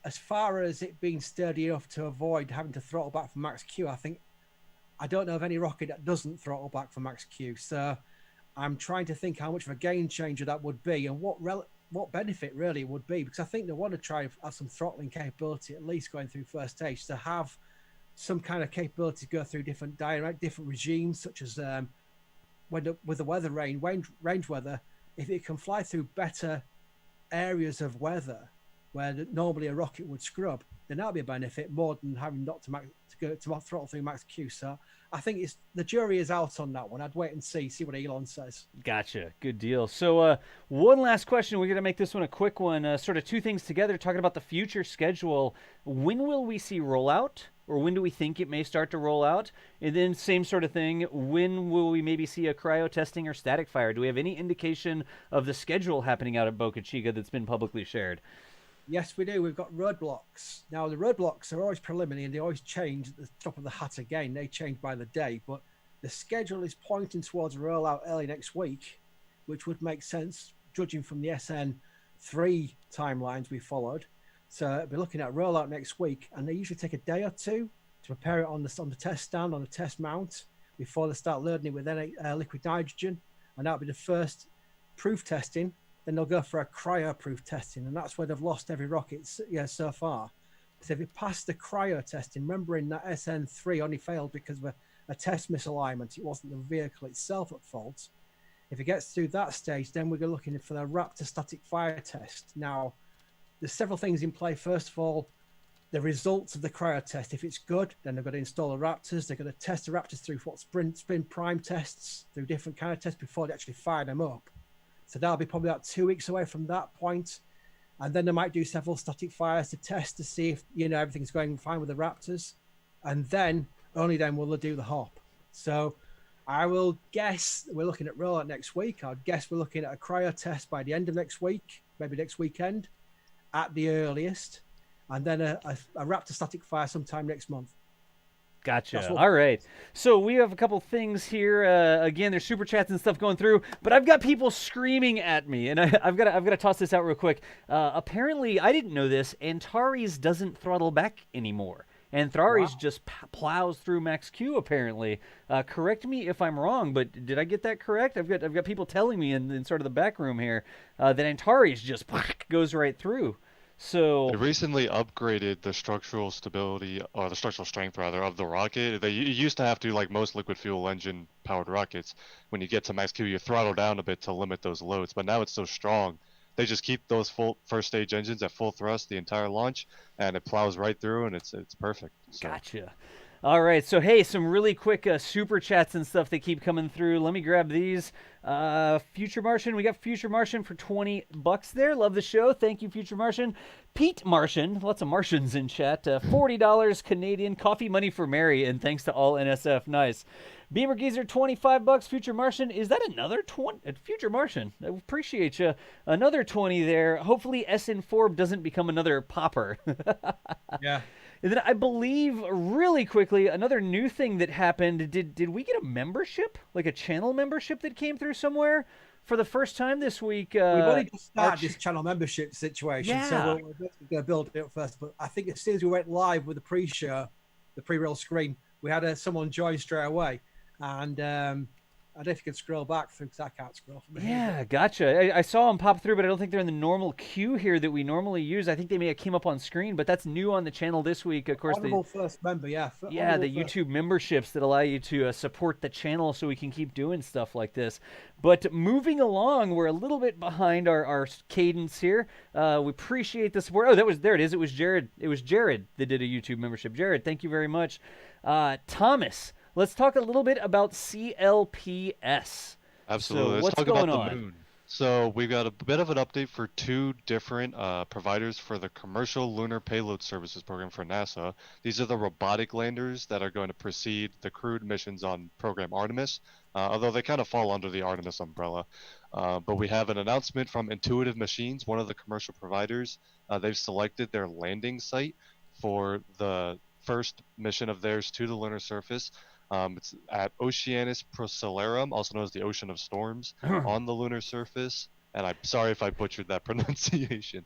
as far as it being sturdy enough to avoid having to throttle back from max Q, I don't know of any rocket that doesn't throttle back from max Q. So I'm trying to think how much of a game changer that would be and what benefit really it would be, because I think they want to try and have some throttling capability, at least going through first stage, to have some kind of capability to go through different regimes, such as with the weather range weather. If it can fly through better areas of weather where normally a rocket would scrub, then that'll be a benefit more than having not to throttle through max Q. So I think the jury is out on that one. I'd wait and see what Elon says. Gotcha. Good deal. So one last question. We're going to make this one a quick one. Sort of two things together, talking about the future schedule. When will we see rollout? Or when do we think it may start to roll out? And then same sort of thing, when will we maybe see a cryo testing or static fire? Do we have any indication of the schedule happening out at Boca Chica that's been publicly shared? Yes, we do. We've got roadblocks. Now, the roadblocks are always preliminary and they always change at the top of the hat again. They change by the day, but the schedule is pointing towards a rollout early next week, which would make sense judging from the SN3 timelines we followed. So we're looking at rollout next week, and they usually take a day or two to prepare it on the test stand, on the test mount, before they start loading it with liquid nitrogen, and that'll be the first proof testing. Then they'll go for a cryo proof testing, and that's where they've lost every rocket so far. So if it passed the cryo testing, remembering that SN3 only failed because of a test misalignment, it wasn't the vehicle itself at fault. If it gets through that stage, then we're looking for the Raptor static fire test. Now, there's several things in play. First of all, the results of the cryo test. If it's good, then they've got to install the Raptors. They're going to test the Raptors through spin prime tests, through different kind of tests before they actually fire them up. So that'll be probably about 2 weeks away from that point. And then they might do several static fires to test to see if, everything's going fine with the Raptors. And then, only then will they do the hop. So I will guess we're looking at rollout next week. I'd guess we're looking at a cryo test by the end of next week, maybe next weekend at the earliest. and then a Raptor static fire sometime next month. Gotcha. All right. So we have a couple things here. Again, there's super chats and stuff going through, but I've got people screaming at me, and I've got to toss this out real quick. Apparently, I didn't know this. Antares doesn't throttle back anymore. Antares just plows through max Q. Apparently, correct me if I'm wrong, but did I get that correct? I've got people telling me in sort of the back room here that Antares just goes right through. So they recently upgraded the structural stability, or the structural strength rather, of the rocket. They used to have to, like most liquid fuel engine powered rockets, when you get to max Q, you throttle down a bit to limit those loads. But now it's so strong, they just keep those full first stage engines at full thrust the entire launch, and it plows right through, and it's perfect. So. Gotcha. All right, so hey, some really quick super chats and stuff that keep coming through. Let me grab these. Future Martian, we got Future Martian for $20 there. Love the show. Thank you, Future Martian. Pete Martian, lots of Martians in chat. $40 Canadian, coffee money for Mary, and thanks to all NSF. Nice. Beamer Geezer, $25. Future Martian, is that another 20? Future Martian, I appreciate you. Another 20 there. Hopefully SN4 doesn't become another popper. Yeah. And then I believe, really quickly, another new thing that happened, did we get a membership? Like a channel membership that came through somewhere for the first time this week? We've only just started this channel membership situation, so we're going to build it up first. But I think as soon as we went live with the pre-show, the pre-roll screen, we had someone join straight away. And I don't know if you can scroll back through, because I can't scroll from here. Yeah, gotcha. I saw them pop through, but I don't think they're in the normal queue here that we normally use. I think they may have came up on screen, but that's new on the channel this week. Of course, Honorable first member, the YouTube memberships that allow you to support the channel so we can keep doing stuff like this. But moving along, we're a little bit behind our cadence here. We appreciate the support. Oh, there it is. It was Jared. It was Jared that did a YouTube membership. Jared, thank you very much. Thomas. Let's talk a little bit about CLPS. Absolutely. So Let's what's talk going about on? the moon. So we've got a bit of an update for two different providers for the Commercial Lunar Payload Services program for NASA. These are the robotic landers that are going to precede the crewed missions on program Artemis, although they kind of fall under the Artemis umbrella. But we have an announcement from Intuitive Machines, one of the commercial providers. They've selected their landing site for the first mission of theirs to the lunar surface. It's at Oceanus Procellarum, also known as the Ocean of Storms, on the lunar surface. And I'm sorry if I butchered that pronunciation.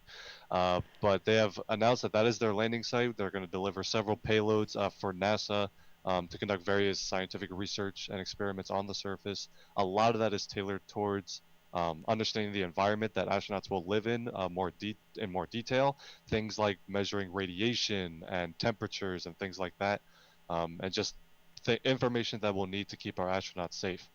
But they have announced that is their landing site. They're going to deliver several payloads for NASA to conduct various scientific research and experiments on the surface. A lot of that is tailored towards understanding the environment that astronauts will live in in more detail. Things like measuring radiation and temperatures and things like that. And just the information that we'll need to keep our astronauts safe.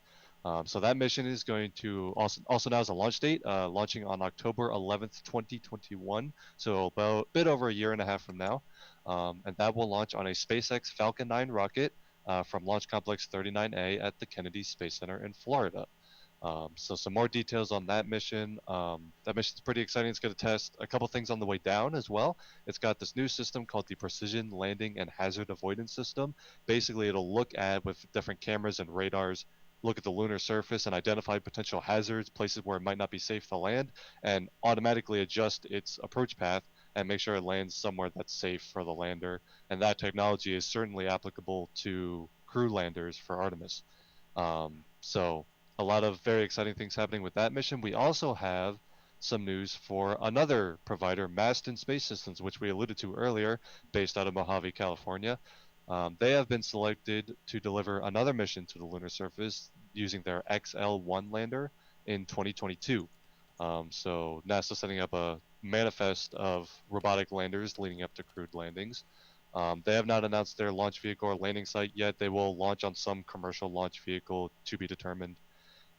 So that mission is going to also now has a launch date, launching on October 11th, 2021. So about a bit over a year and a half from now. And that will launch on a SpaceX Falcon 9 rocket from Launch Complex 39A at the Kennedy Space Center in Florida. So some more details on that mission. That mission's pretty exciting. It's going to test a couple things on the way down as well. It's got this new system called the Precision Landing and Hazard Avoidance System. Basically, it'll look at, with different cameras and radars, look at the lunar surface and identify potential hazards, places where it might not be safe to land, and automatically adjust its approach path and make sure it lands somewhere that's safe for the lander. And that technology is certainly applicable to crew landers for Artemis. So a lot of very exciting things happening with that mission. We also have some news for another provider, Maston Space Systems, which we alluded to earlier, based out of Mojave, California. They have been selected to deliver another mission to the lunar surface using their XL-1 lander in 2022. So NASA setting up a manifest of robotic landers leading up to crewed landings. They have not announced their launch vehicle or landing site yet. They will launch on some commercial launch vehicle to be determined.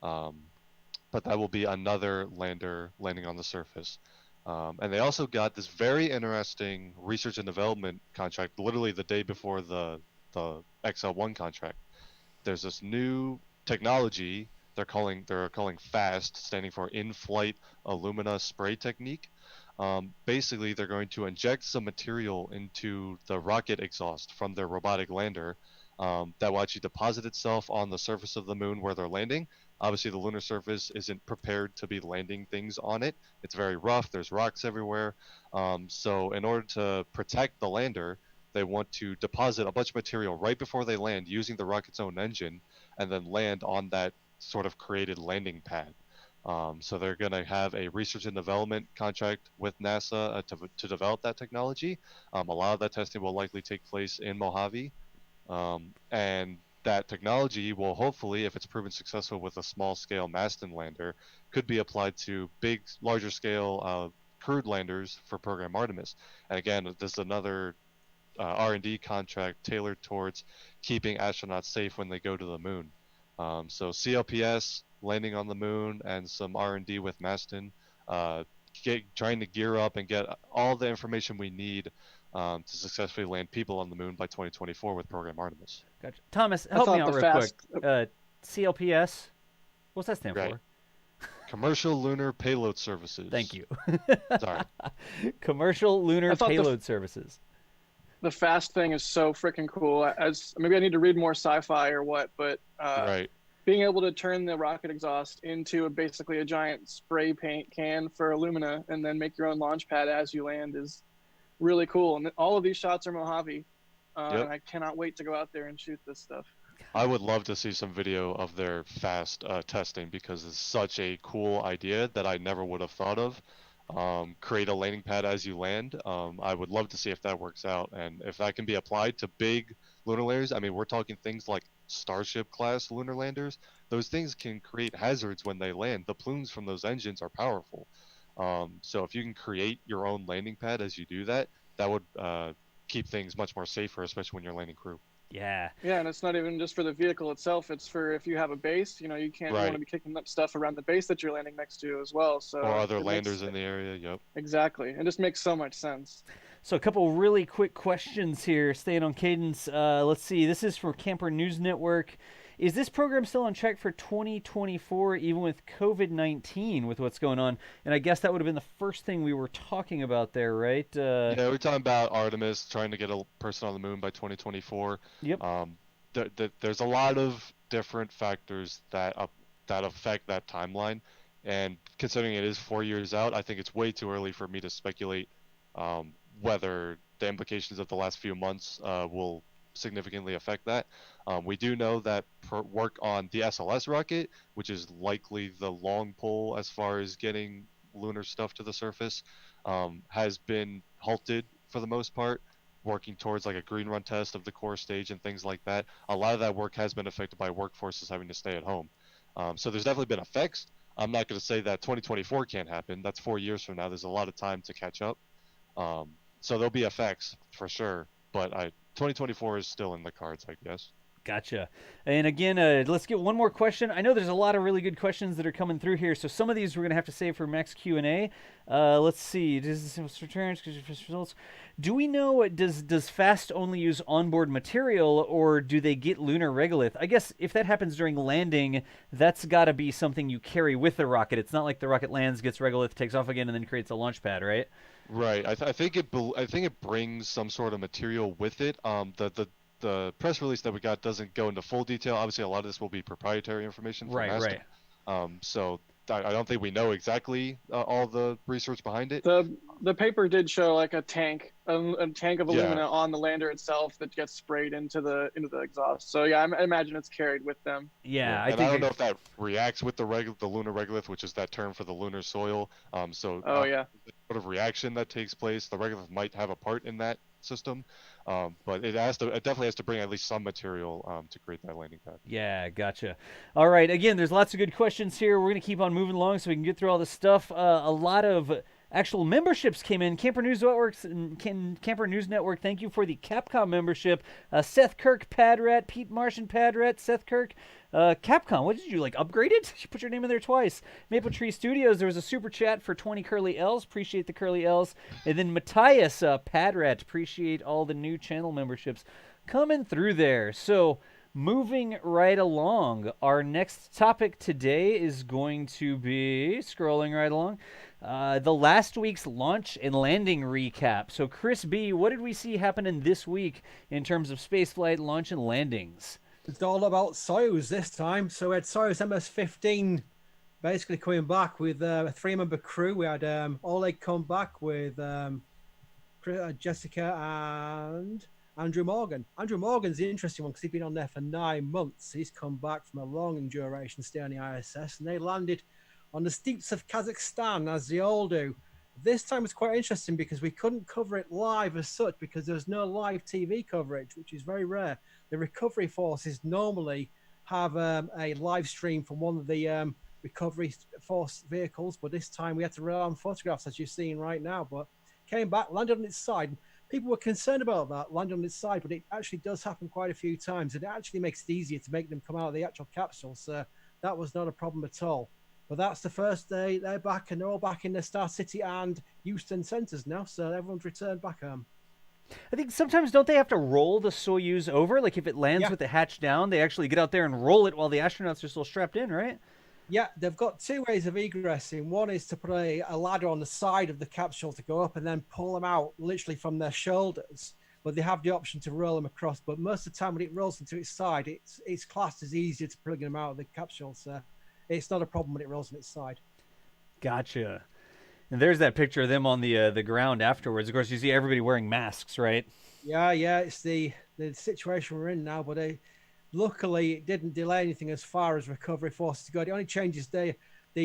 But that will be another lander landing on the surface. And they also got this very interesting research and development contract literally the day before the XL1 contract. There's this new technology they're calling FAST, standing for In-Flight Alumina Spray Technique. Basically, they're going to inject some material into the rocket exhaust from their robotic lander that will actually deposit itself on the surface of the moon where they're landing. Obviously, the lunar surface isn't prepared to be landing things on it. It's very rough. There's rocks everywhere. So in order to protect the lander, they want to deposit a bunch of material right before they land using the rocket's own engine, and then land on that sort of created landing pad. So they're going to have a research and development contract with NASA to develop that technology. A lot of that testing will likely take place in Mojave. And that technology will hopefully, if it's proven successful with a small-scale mast and lander, could be applied to larger-scale crewed landers for program Artemis. And again, this is another R&D contract tailored towards keeping astronauts safe when they go to the moon. So CLPS, landing on the moon, and some R&D with Maston, trying to gear up and get all the information we need to successfully land people on the moon by 2024 with program Artemis. Gotcha. Thomas, help me out real quick. CLPS, what's that stand for? Commercial Lunar Payload Services. Thank you. Sorry. Commercial Lunar Payload Services. The fast thing is so freaking cool. Maybe I need to read more sci-fi or what, but right. Being able to turn the rocket exhaust into basically a giant spray paint can for Illumina and then make your own launch pad as you land is really cool. And all of these shots are Mojave. And I cannot wait to go out there and shoot this stuff. I would love to see some video of their fast testing, because it's such a cool idea that I never would have thought of. Create a landing pad as you land. I would love to see if that works out, and if that can be applied to big lunar landers. I mean, we're talking things like Starship class lunar landers. Those things can create hazards when they land. The plumes from those engines are powerful. So if you can create your own landing pad as you do that, that would keep things much more safer, especially when you're landing crew. Yeah. Yeah, and it's not even just for the vehicle itself. It's for if you have a base, you want to be kicking up stuff around the base that you're landing next to as well. So or other landers in the area. Yep. Exactly. It just makes so much sense. So a couple really quick questions here, staying on cadence. Let's see. This is from Camper News Network. Is this program still on track for 2024, even with COVID-19, with what's going on? And I guess that would have been the first thing we were talking about there, right? Yeah, we're talking about Artemis, trying to get a person on the moon by 2024. Yep. There's a lot of different factors that affect that timeline. And considering it is 4 years out, I think it's way too early for me to speculate whether the implications of the last few months will significantly affect that. We do know that work on the SLS rocket, which is likely the long pole as far as getting lunar stuff to the surface, has been halted for the most part, working towards like a green run test of the core stage and things like that. A lot of that work has been affected by workforces having to stay at home. So there's definitely been effects. I'm not going to say that 2024 can't happen. That's 4 years from now. There's a lot of time to catch up. So there'll be effects for sure, but 2024 is still in the cards, I guess. Gotcha. And again, let's get one more question. I know there's a lot of really good questions that are coming through here, so some of these we're going to have to save for Max Q&A. Let's see. Results. Do we know, does FAST only use onboard material, or do they get lunar regolith? I guess if that happens during landing, that's got to be something you carry with the rocket. It's not like the rocket lands, gets regolith, takes off again, and then creates a launch pad, right? Right. I think it brings some sort of material with it. The press release that we got doesn't go into full detail. Obviously, a lot of this will be proprietary information from NASA. Right. So I don't think we know exactly all the research behind it. The paper did show like a tank of alumina on the lander itself that gets sprayed into the exhaust. So yeah, I imagine it's carried with them. Yeah, I don't know if that reacts with the lunar regolith, which is that term for the lunar soil. Sort of reaction that takes place. The regolith might have a part in that system, but it definitely has to bring at least some material to create that landing pad. Yeah, gotcha. All right, again, there's lots of good questions here. We're going to keep on moving along so we can get through all this stuff. A lot of actual memberships came in. Camper News Network, thank you for the Capcom membership. Seth Kirk, Padrat, Pete Martian, Padrat, Seth Kirk. Capcom, what did you like? Upgrade it? You put your name in there twice. Maple Tree Studios, there was a super chat for 20 curly L's. Appreciate the curly L's. And then Matthias, Padrat, appreciate all the new channel memberships coming through there. So, moving right along, our next topic today is going to be, scrolling right along, the last week's launch and landing recap. So, Chris B., what did we see happening this week in terms of spaceflight launch and landings? It's all about Soyuz this time. So we had Soyuz MS-15 basically coming back with a 3-member crew. We had Oleg come back with Jessica and Andrew Morgan. Andrew Morgan's the interesting one because he's been on there for 9 months. He's come back from a long duration stay on the ISS, and they landed on the steeps of Kazakhstan, as they all do. This time was quite interesting because we couldn't cover it live as such because there's no live TV coverage, which is very rare. The recovery forces normally have a live stream from one of the recovery force vehicles, but this time we had to rely on photographs, as you're seeing right now. But came back, landed on its side. People were concerned about that, landed on its side, but it actually does happen quite a few times, and it actually makes it easier to make them come out of the actual capsule. So that was not a problem at all. But that's the first day. They're back, and they're all back in the Star City and Houston centers now, so everyone's returned back home. I think sometimes don't they have to roll the Soyuz over? Like if it lands with the hatch down, they actually get out there and roll it while the astronauts are still strapped in, right? Yeah, they've got 2 ways of egressing. One is to put a ladder on the side of the capsule to go up and then pull them out literally from their shoulders. But they have the option to roll them across. But most of the time when it rolls into its side, it's classed as easier to plug them out of the capsule. So it's not a problem when it rolls on its side. Gotcha. And there's that picture of them on the ground afterwards. Of course, you see everybody wearing masks, right? Yeah, it's the situation we're in now. But luckily, it didn't delay anything as far as recovery forces go. It only changes the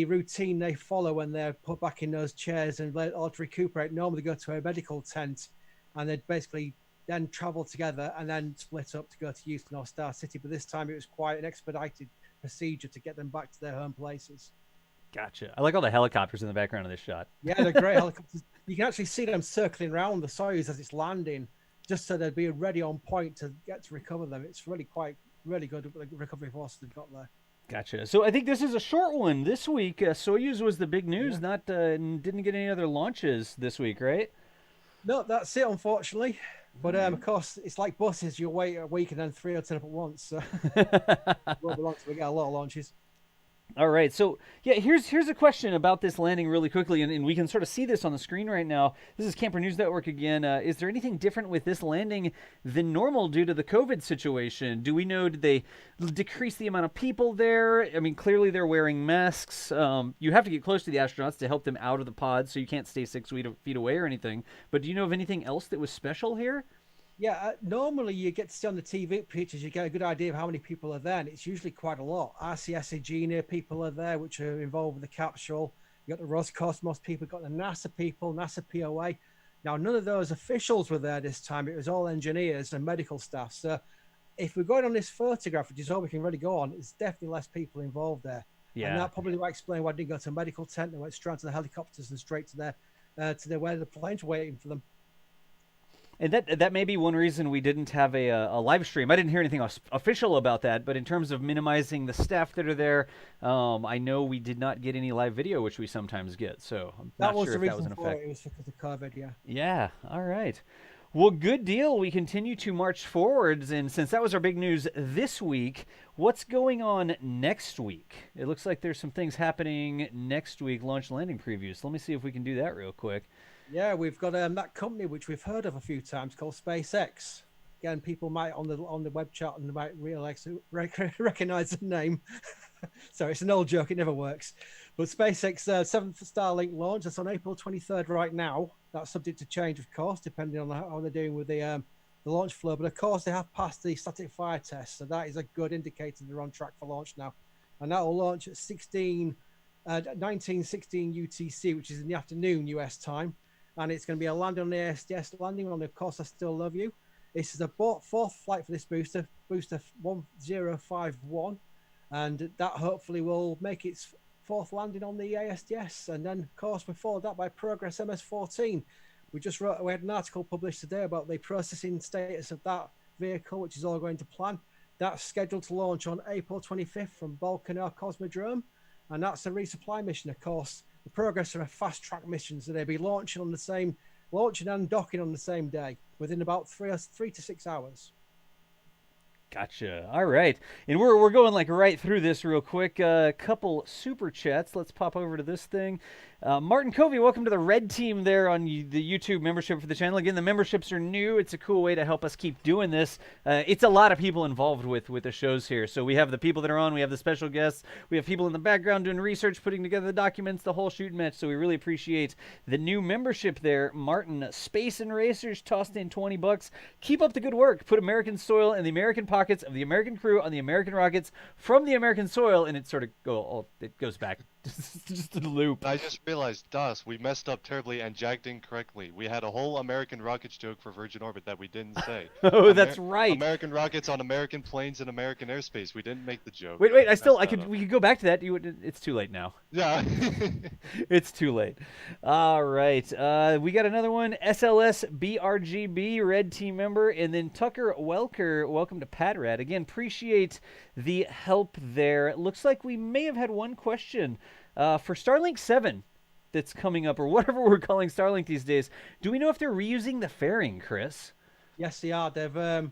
routine they follow when they're put back in those chairs and or to recuperate. Normally, they go to a medical tent, and they basically then travel together and then split up to go to Houston or Star City. But this time, it was quite an expedited procedure to get them back to their home places. Gotcha. I like all the helicopters in the background of this shot. Yeah, they're great helicopters. You can actually see them circling around the Soyuz as it's landing, just so they'd be ready on point to get to recover them. It's really good recovery forces they've got there. Gotcha. So I think this is a short one this week. Soyuz was the big news. Not didn't get any other launches this week, right? No, that's it, unfortunately. But of course, it's like buses. You wait a week and then 3 will turn up at once. So we get a lot of launches. All right, so yeah, here's a question about this landing really quickly, and we can sort of see this on the screen right now. This is Camper News Network again. Is there anything different with this landing than normal due to the COVID situation? Do we know, did they decrease the amount of people there? I mean, clearly they're wearing masks. You have to get close to the astronauts to help them out of the pod, so you can't stay 6 feet away or anything. But do you know of anything else that was special here? Yeah, normally you get to see on the TV pictures, you get a good idea of how many people are there, and it's usually quite a lot. RCS Agena people are there, which are involved with the capsule. You got the Roscosmos people, got the NASA people, NASA POA. Now, none of those officials were there this time. It was all engineers and medical staff. So if we're going on this photograph, which is all we can really go on, it's definitely less people involved there. Yeah. And that probably might explain why I didn't go to a medical tent. They went straight to the helicopters and straight to where the planes were waiting for them. And that may be one reason we didn't have a live stream. I didn't hear anything official about that, but in terms of minimizing the staff that are there, I know we did not get any live video, which we sometimes get. So I'm not sure if that was an effect. It was because of COVID, yeah. Yeah, all right. Well, good deal. We continue to march forwards, and since that was our big news this week, what's going on next week? It looks like there's some things happening next week, launch landing previews. So let me see if we can do that real quick. Yeah, we've got that company which we've heard of a few times called SpaceX. Again, people might on the web chat and they might recognize the name. Sorry, it's an old joke. It never works. But SpaceX 7th Starlink launch, that's on April 23rd right now. That's subject to change, of course, depending on how they're doing with the launch flow. But of course, they have passed the static fire test, so that is a good indicator they're on track for launch now. And that will launch at 19:16 UTC, which is in the afternoon US time. And it's going to be a landing on the ASTS, landing on the Of Course I Still Love You. This is the 4th flight for this booster 1051, and that hopefully will make its 4th landing on the ASTS. And then, of course, we followed that by Progress MS-14. We had an article published today about the processing status of that vehicle, which is all going to plan. That's scheduled to launch on April 25th from Balkanal Cosmodrome, and that's a resupply mission, of course. The Progress are a fast-track mission, so they'll be launching and docking on the same day within about 3 to 6 hours. Gotcha. All right. And we're going like right through this real quick. A couple super chats. Let's pop over to this thing. Martin Covey, welcome to the red team there on the YouTube membership for the channel. Again, the memberships are new. It's a cool way to help us keep doing this. It's a lot of people involved with the shows here. So we have the people that are on. We have the special guests. We have people in the background doing research, putting together the documents, the whole shoot match. So we really appreciate the new membership there. Martin, Space and Racers tossed in $20. Keep up the good work. Put American soil in the American pockets of the American crew on the American rockets from the American soil, and it sort of it goes back just a loop. I just realized, Das, we messed up terribly and jacked incorrectly. We had a whole American rockets joke for Virgin Orbit that we didn't say. Oh, that's right. American rockets on American planes in American airspace. We didn't make the joke. Wait, we could go back to that. It's too late now. Yeah. It's too late. All right. We got another one. SLS-BRGB, red team member. And then Tucker Welker, welcome to PadRad. Again, appreciate the help there. It looks like we may have had one question for Starlink 7 that's coming up, or whatever we're calling Starlink these days. Do we know if they're reusing the fairing, Chris? Yes, they are. They're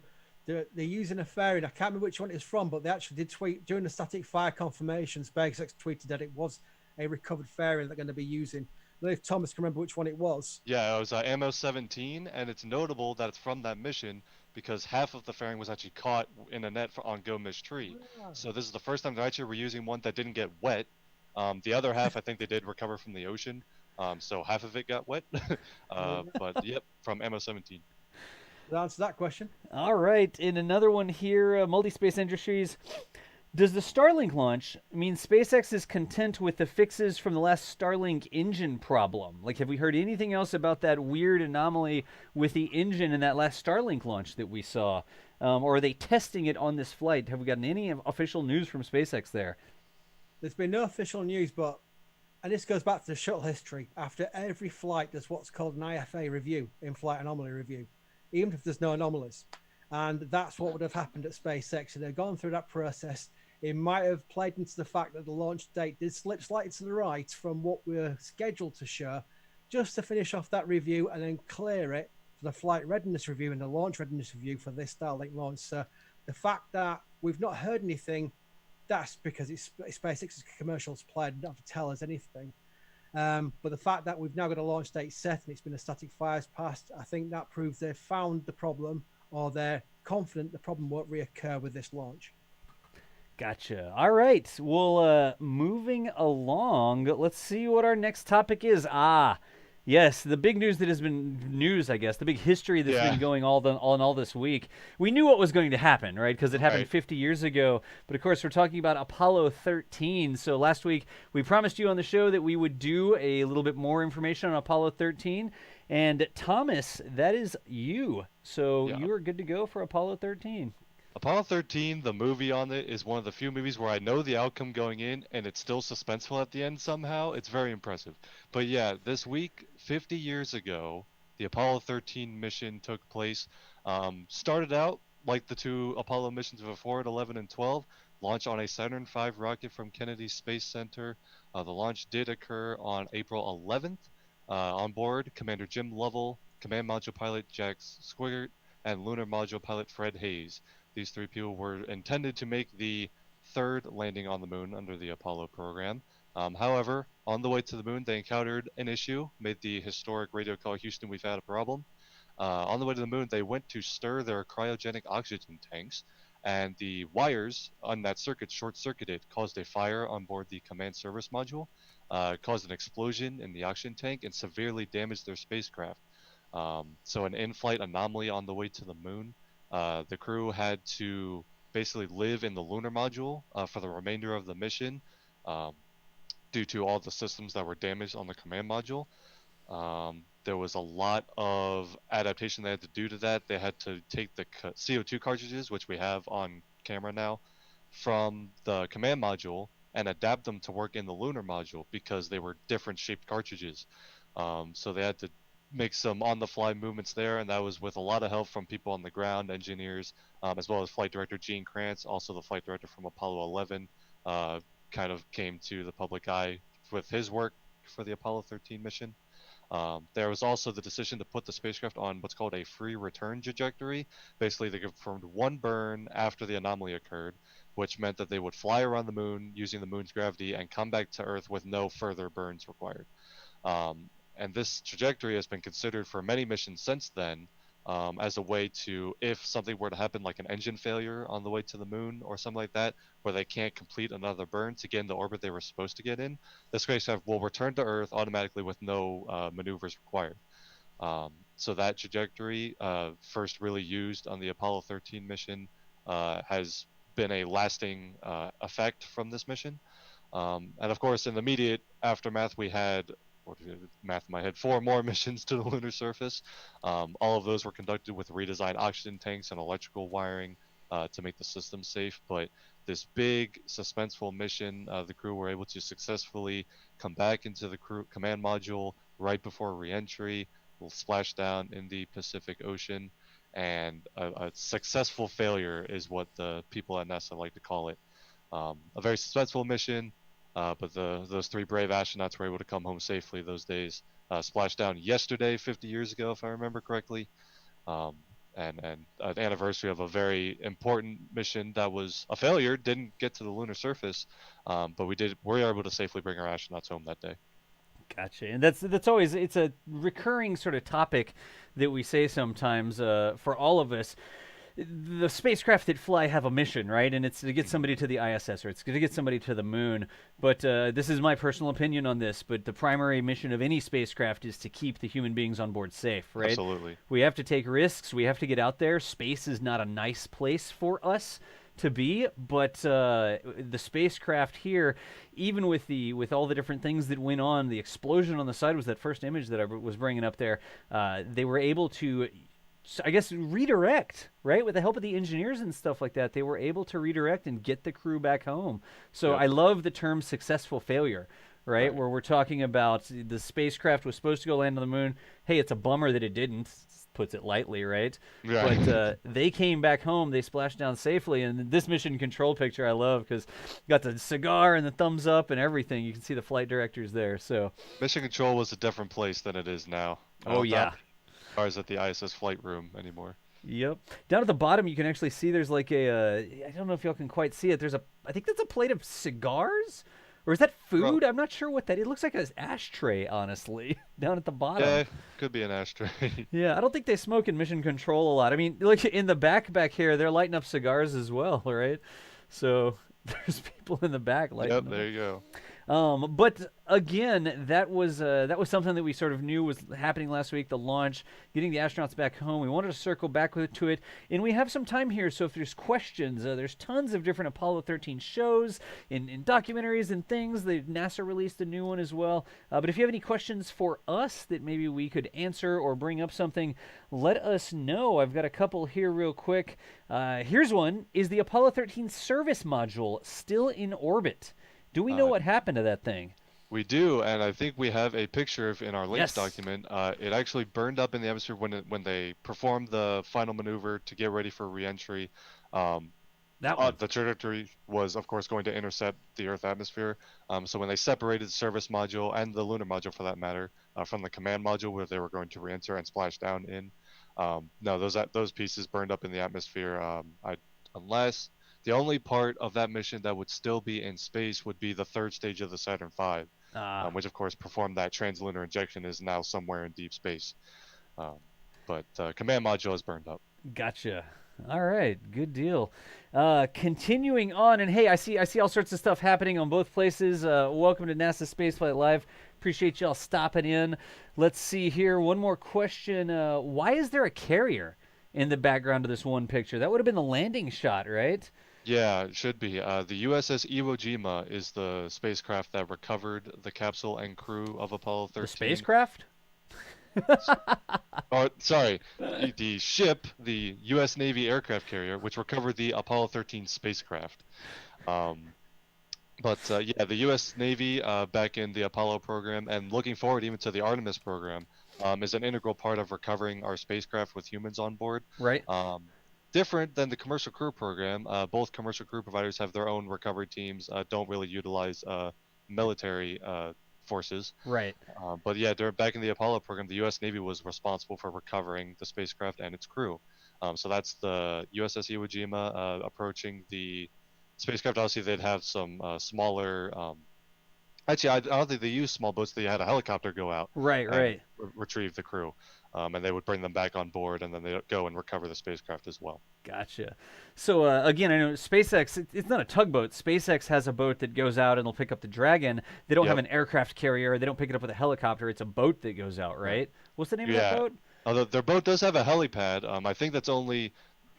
using a fairing. I can't remember which one it's from, but they actually did tweet during the static fire confirmation. SpaceX tweeted that it was a recovered fairing they're going to be using. I don't know if Thomas can remember which one it was. Yeah, it was Ammo 17, and it's notable that it's from that mission because half of the fairing was actually caught in a net on Go Mish Tree. So this is the first time they're actually reusing one that didn't get wet. The other half, I think they did recover from the ocean. So half of it got wet. But yep, from Ammo 17. That answer that question. All right. And another one here, Multi-Space Industries. Does the Starlink launch mean SpaceX is content with the fixes from the last Starlink engine problem? Like, have we heard anything else about that weird anomaly with the engine in that last Starlink launch that we saw? Or are they testing it on this flight? Have we gotten any official news from SpaceX there? There's been no official news, but, and this goes back to the shuttle history, after every flight there's what's called an IFA review, in-flight anomaly review, even if there's no anomalies. And that's what would have happened at SpaceX. So they've gone through that process. It might have played into the fact that the launch date did slip slightly to the right from what we're scheduled to show, just to finish off that review and then clear it for the flight readiness review and the launch readiness review for this Starlink launch. So the fact that we've not heard anything, that's because it's SpaceX's commercial supplier, didn't have to tell us anything. But the fact that we've now got a launch date set and it's been a static fires passed, I think that proves they've found the problem, or they're confident the problem won't reoccur with this launch. Gotcha. All right. Well, moving along, let's see what our next topic is. Yes, the big news that has been news, I guess, the big history that's been going all this week. We knew what was going to happen, right? Because it happened 50 years ago. But, of course, we're talking about Apollo 13. So last week, we promised you on the show that we would do a little bit more information on Apollo 13. And, Thomas, that is you. So you are good to go for Apollo 13. Apollo 13, the movie on it, is one of the few movies where I know the outcome going in, and it's still suspenseful at the end somehow. It's very impressive. But yeah, this week, 50 years ago, the Apollo 13 mission took place. Started out like the two Apollo missions before it, 11 and 12, launched on a Saturn V rocket from Kennedy Space Center. The launch did occur on April 11th. On board, Commander Jim Lovell, Command Module Pilot Jack Swigert, and Lunar Module Pilot Fred Hayes. These three people were intended to make the third landing on the moon under the Apollo program. However, on the way to the moon, they encountered an issue, made the historic radio call, Houston, we've had a problem. On the way to the moon, they went to stir their cryogenic oxygen tanks, and the wires on that circuit short-circuited, caused a fire on board the command service module, caused an explosion in the oxygen tank, and severely damaged their spacecraft. So an in-flight anomaly on the way to the moon. The crew had to basically live in the lunar module for the remainder of the mission due to all the systems that were damaged on the command module. There was a lot of adaptation they had to do to that. They had to take the CO2 cartridges, which we have on camera now, from the command module and adapt them to work in the lunar module because they were different shaped cartridges. So they had to make some on-the-fly movements there, and that was with a lot of help from people on the ground, engineers, as well as Flight Director Gene Kranz, also the Flight Director from Apollo 11, kind of came to the public eye with his work for the Apollo 13 mission. There was also the decision to put the spacecraft on what's called a free return trajectory. Basically, they confirmed one burn after the anomaly occurred, which meant that they would fly around the moon using the moon's gravity and come back to Earth with no further burns required. And this trajectory has been considered for many missions since then, as a way to, if something were to happen like an engine failure on the way to the moon or something like that, where they can't complete another burn to get in the orbit they were supposed to get in, the spacecraft will return to Earth automatically with no maneuvers required. So that trajectory, first really used on the Apollo 13 mission, has been a lasting effect from this mission. And of course, in the immediate aftermath, we had, math in my head, 4 more missions to the lunar surface. All of those were conducted with redesigned oxygen tanks and electrical wiring to make the system safe. But this big, suspenseful mission, the crew were able to successfully come back into the crew command module right before re-entry, will splash down in the Pacific Ocean, and a successful failure is what the people at NASA like to call it. A very successful mission. But those 3 brave astronauts were able to come home safely those days. Splashed down yesterday, 50 years ago, if I remember correctly. And an anniversary of a very important mission that was a failure, didn't get to the lunar surface, but we were able to safely bring our astronauts home that day. Gotcha. And that's always, it's a recurring sort of topic that we say sometimes for all of us. The spacecraft that fly have a mission, right? And it's to get somebody to the ISS, or it's to get somebody to the moon. But this is my personal opinion on this, but the primary mission of any spacecraft is to keep the human beings on board safe, right? Absolutely. We have to take risks. We have to get out there. Space is not a nice place for us to be, but the spacecraft here, even with all the different things that went on, the explosion on the side was that first image that I was bringing up there. They were able to, I guess, redirect, right? With the help of the engineers and stuff like that, they were able to redirect and get the crew back home. So Yep. I love the term successful failure, right? Where we're talking about the spacecraft was supposed to go land on the moon. Hey, it's a bummer that it didn't, puts it lightly, right? Right. But they came back home, they splashed down safely, and this mission control picture I love because got the cigar and the thumbs up and everything. You can see the flight directors there. So Mission Control was a different place than it is now. Oh, yeah. Cars at the ISS flight room anymore. Yep. Down at the bottom, you can actually see there's like I don't know if y'all can quite see it. I think that's a plate of cigars? Or is that food? I'm not sure what that is. It looks like an ashtray, honestly, down at the bottom. Yeah, could be an ashtray. Yeah, I don't think they smoke in Mission Control a lot. I mean, like in the back here, they're lighting up cigars as well, right? So there's people in the back lighting Yep, them there you go. But again, that was something that we sort of knew was happening last week, the launch, getting the astronauts back home. We wanted to circle back to it, and we have some time here, so if there's questions, there's tons of different Apollo 13 shows and documentaries and things. NASA released a new one as well. But if you have any questions for us that maybe we could answer or bring up something, let us know. I've got a couple here real quick. Here's one. Is the Apollo 13 service module still in orbit? Do we know what happened to that thing? We do, and I think we have a picture in our links Yes. document. It actually burned up in the atmosphere when they performed the final maneuver to get ready for re-entry. That one. The trajectory was, of course, going to intercept the Earth atmosphere. So when they separated the service module and the lunar module, for that matter, from the command module where they were going to re-enter and splash down in, no, those pieces burned up in the atmosphere. Unless the only part of that mission that would still be in space would be the 3rd stage of the Saturn V, which of course performed that translunar injection, is now somewhere in deep space. But command module is burned up. Gotcha. All right, good deal. Continuing on, and hey, I see all sorts of stuff happening on both places. Welcome to NASA Spaceflight Live. Appreciate y'all stopping in. Let's see here. One more question. Why is there a carrier in the background of this one picture? That would have been the landing shot, right? Yeah, it should be. The USS Iwo Jima is the spacecraft that recovered the capsule and crew of Apollo 13. The spacecraft? Oh, sorry, the ship, the U.S. Navy aircraft carrier, which recovered the Apollo 13 spacecraft. Yeah, the U.S. Navy, back in the Apollo program, and looking forward even to the Artemis program, is an integral part of recovering our spacecraft with humans on board. Right. Different than the commercial crew program, both commercial crew providers have their own recovery teams, don't really utilize military forces. Right. But yeah, back in the Apollo program, the U.S. Navy was responsible for recovering the spacecraft and its crew. So that's the USS Iwo Jima approaching the spacecraft. Obviously, they'd have some smaller. Actually, I don't think they used small boats. They had a helicopter go out, Right, and right. retrieve the crew, and they would bring them back on board, and then they go and recover the spacecraft as well. Gotcha. So again, I know SpaceX, it's not a tugboat. SpaceX has a boat that goes out and will pick up the Dragon. They don't have an aircraft carrier. They don't pick it up with a helicopter. It's a boat that goes out, right? What's the name of that boat? Although their boat does have a helipad. I think that's only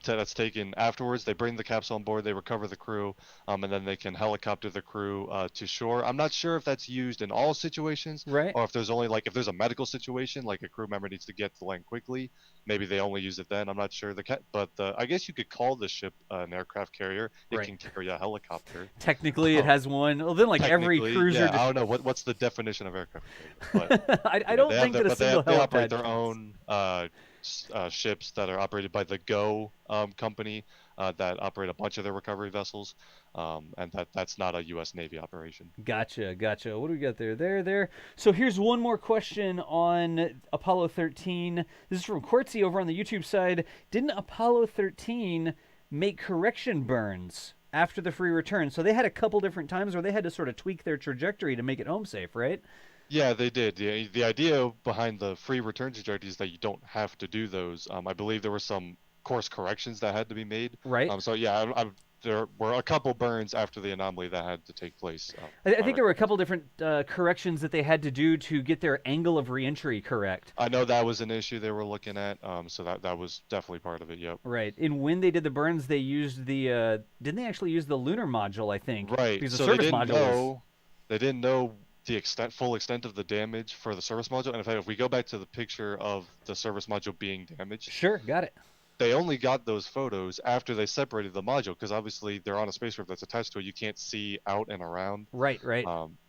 that's taken afterwards. They bring the capsule on board, they recover the crew, and then they can helicopter the crew to shore. I'm not sure if that's used in all situations, right? Or if there's only if there's a medical situation, like a crew member needs to get to land quickly, maybe they only use it then. I'm not sure. But I guess you could call the ship an aircraft carrier. It can carry a helicopter. Technically, it has one. Well, then every cruiser. Yeah, I don't know what's the definition of aircraft carrier. But, I don't think that a single they helipad operate their own ships that are operated by the Go company that operate a bunch of their recovery vessels, and that's not a U.S. Navy operation. Gotcha. What do we got there? So here's one more question on Apollo 13. This is from Quartzy over on the YouTube side. Didn't Apollo 13 make correction burns after the free return? So they had a couple different times where they had to sort of tweak their trajectory to make it home safe, right? Yeah, they did. The idea behind the free return trajectory is that you don't have to do those. I believe there were some course corrections that had to be made. Right. So yeah, there were a couple burns after the anomaly that had to take place. I think there were a couple different corrections that they had to do to get their angle of reentry correct. I know that was an issue they were looking at, so that was definitely part of it, yep. Right. And when they did the burns, they used the, didn't they actually use the lunar module, I think? Right. Because so the service module they didn't know the full extent of the damage for the service module. And in fact, if we go back to the picture of the service module being damaged. Sure, got it. They only got those photos after they separated the module, because obviously they're on a spacecraft that's attached to it. You can't see out and around. Right.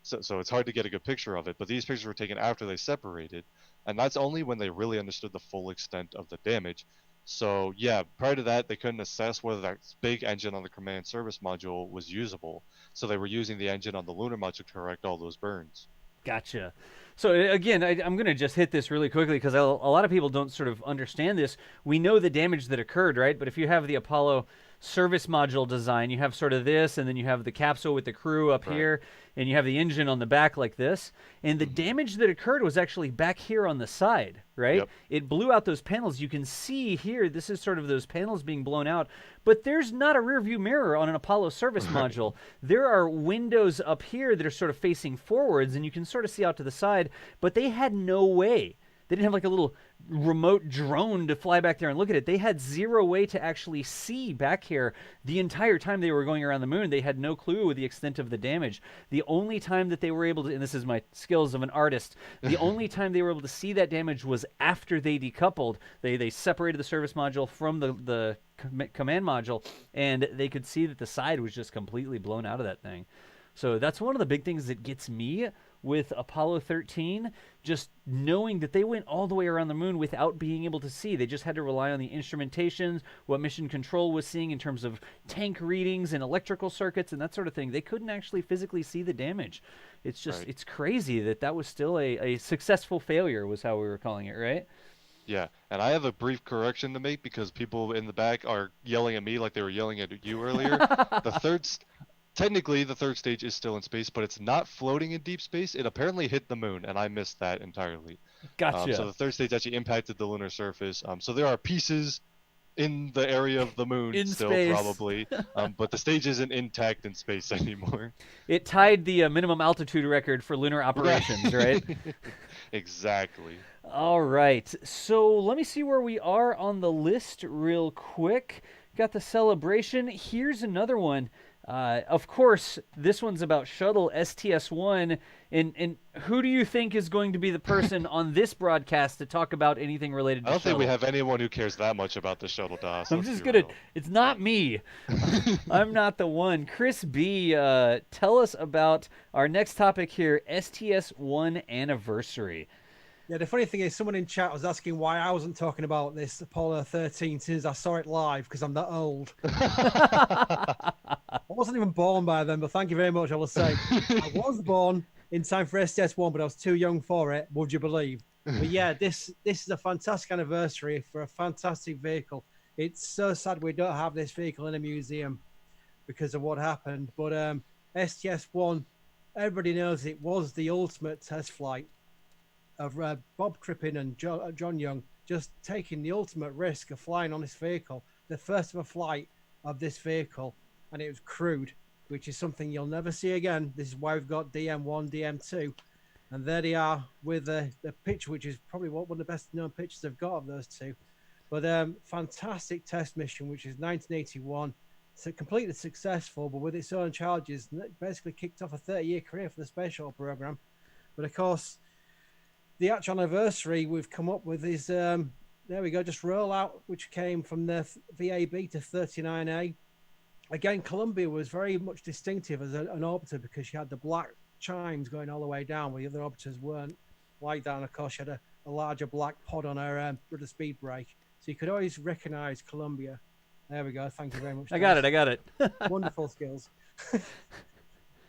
So it's hard to get a good picture of it. But these pictures were taken after they separated, and that's only when they really understood the full extent of the damage. So yeah, prior to that, they couldn't assess whether that big engine on the command service module was usable. So they were using the engine on the lunar module to correct all those burns. Gotcha. So again, I'm going to just hit this really quickly because a lot of people don't sort of understand this. We know the damage that occurred, right? But if you have the Apollo service module design, you have sort of this, and then you have the capsule with the crew up here, and you have the engine on the back like this. And the damage that occurred was actually back here on the side, right? Yep. It blew out those panels. You can see here, this is sort of those panels being blown out, but there's not a rear view mirror on an Apollo service module. There are windows up here that are sort of facing forwards, and you can sort of see out to the side, but they had no way. They didn't have like a little remote drone to fly back there and look at it. They had zero way to actually see back here the entire time they were going around the moon. They had no clue the extent of the damage. The only time that they were able to, and this is my skills of an artist, the only time they were able to see that damage was after they decoupled. They separated the service module from the command module, and they could see that the side was just completely blown out of that thing. So that's one of the big things that gets me with Apollo 13, just knowing that they went all the way around the moon without being able to see. They just had to rely on the instrumentations, what mission control was seeing in terms of tank readings and electrical circuits and that sort of thing. They couldn't actually physically see the damage. It's just, it's crazy that was still a successful failure was how we were calling it, right? Yeah, and I have a brief correction to make because people in the back are yelling at me like they were yelling at you earlier. Technically, the third stage is still in space, but it's not floating in deep space. It apparently hit the moon, and I missed that entirely. Gotcha. So the third stage actually impacted the lunar surface. So there are pieces in the area of the moon in still, space. probably, but the stage isn't intact in space anymore. It tied the minimum altitude record for lunar operations, right? Exactly. All right. So let me see where we are on the list real quick. Got the celebration. Here's another one. Of course, this one's about shuttle STS-1, and who do you think is going to be the person on this broadcast to talk about anything related to I don't shuttle? think we have anyone who cares that much about the shuttle DOS. I'm just gonna. It's not me. I'm not the one. Chris B, tell us about our next topic here: STS-1 anniversary. Yeah, the funny thing is, someone in chat was asking why I wasn't talking about this Apollo 13 since I saw it live, because I'm that old. I wasn't even born by then, but thank you very much, I will say. I was born, in time for STS1, but I was too young for it. Would you believe? But yeah, this is a fantastic anniversary for a fantastic vehicle. It's so sad we don't have this vehicle in a museum because of what happened. But STS1, everybody knows it was the ultimate test flight of Bob Crippen and John Young just taking the ultimate risk of flying on this vehicle, the first ever flight of this vehicle, and it was crewed, which is something you'll never see again. This is why we've got DM1, DM2, and there they are with the picture, which is probably one of the best known pictures they've got of those two. But fantastic test mission, which is 1981. So completely successful, but with its own challenges, basically kicked off a 30-year career for the space shuttle program. But of course, the actual anniversary we've come up with is, there we go, just rollout, which came from the VAB to 39A. Again, Columbia was very much distinctive as an orbiter because she had the black chimes going all the way down, where the other orbiters weren't like that. And of course, she had a larger black pod on her rudder speed brake. So you could always recognize Columbia. There we go. Thank you very much. I got it. Wonderful skills. But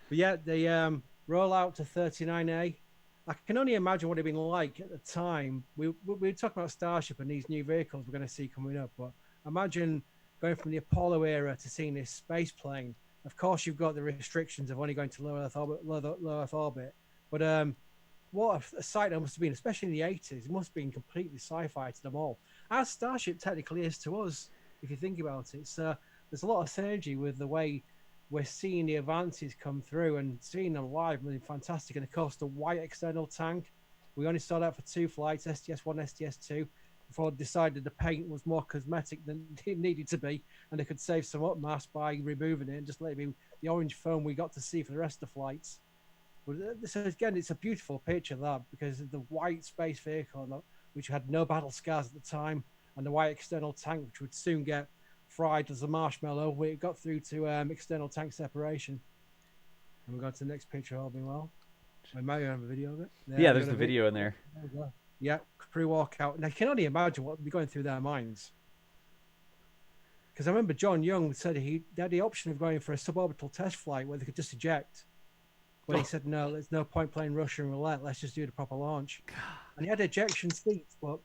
yeah, the rollout to 39A. I can only imagine what it'd been like at the time. We were talking about Starship and these new vehicles we're going to see coming up, but imagine going from the Apollo era to seeing this space plane. Of course, you've got the restrictions of only going to low Earth orbit. But what a sight that must have been, especially in the 80s. It must have been completely sci-fi to them all, as Starship technically is to us, if you think about it. So there's a lot of synergy with the way we're seeing the advances come through and seeing them live, really fantastic. And of course, the white external tank. We only saw that for 2 flights, STS1, STS2, before they decided the paint was more cosmetic than it needed to be, and they could save some up mass by removing it and just let it be the orange foam we got to see for the rest of the flights. But so again, it's a beautiful picture of that because of the white space vehicle, which had no battle scars at the time, and the white external tank, which would soon get fried as a marshmallow when it got through to external tank separation. And we'll go to the next picture, all being well. I might have a video of it. Yeah, there's the video in there. There we go. Yeah, crew walkout. And I can only imagine what would be going through their minds. Because I remember John Young said they had the option of going for a suborbital test flight where they could just eject. But he said, no, there's no point playing Russian roulette. Let's just do the proper launch. And he had ejection seats, but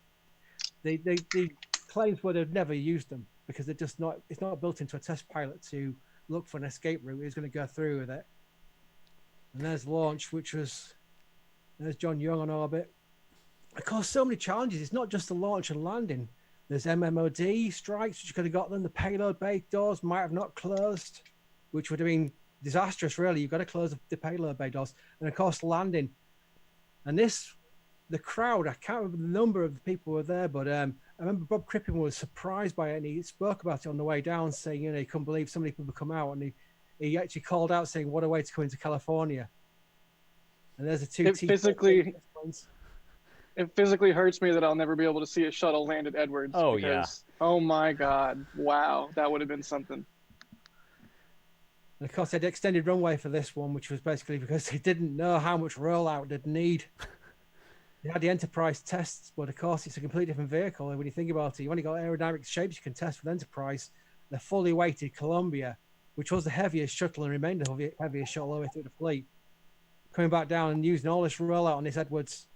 the claims were they'd never used them because they're just not, it's not built into a test pilot to look for an escape route. He's going to go through with it. And there's launch, there's John Young on orbit. Of course, so many challenges. It's not just the launch and landing. There's MMOD strikes, which could have got them. The payload bay doors might have not closed, which would have been disastrous, really. You've got to close the payload bay doors. And of course, landing. And the crowd, I can't remember the number of the people who were there, but I remember Bob Crippen was surprised by it, and he spoke about it on the way down, saying, he couldn't believe so many people would come out, and he actually called out saying, what a way to come into California. And there's a two It physically hurts me that I'll never be able to see a shuttle land at Edwards. Oh, because, oh my God. Wow. That would have been something. And of course, they had extended runway for this one, which was basically because they didn't know how much rollout they'd need. They had the Enterprise tests, but of course, it's a completely different vehicle. And when you think about it, you've only got aerodynamic shapes you can test with Enterprise. The fully weighted Columbia, which was the heaviest shuttle and remained the heaviest shuttle all the way through the fleet, coming back down and using all this rollout on this Edwards,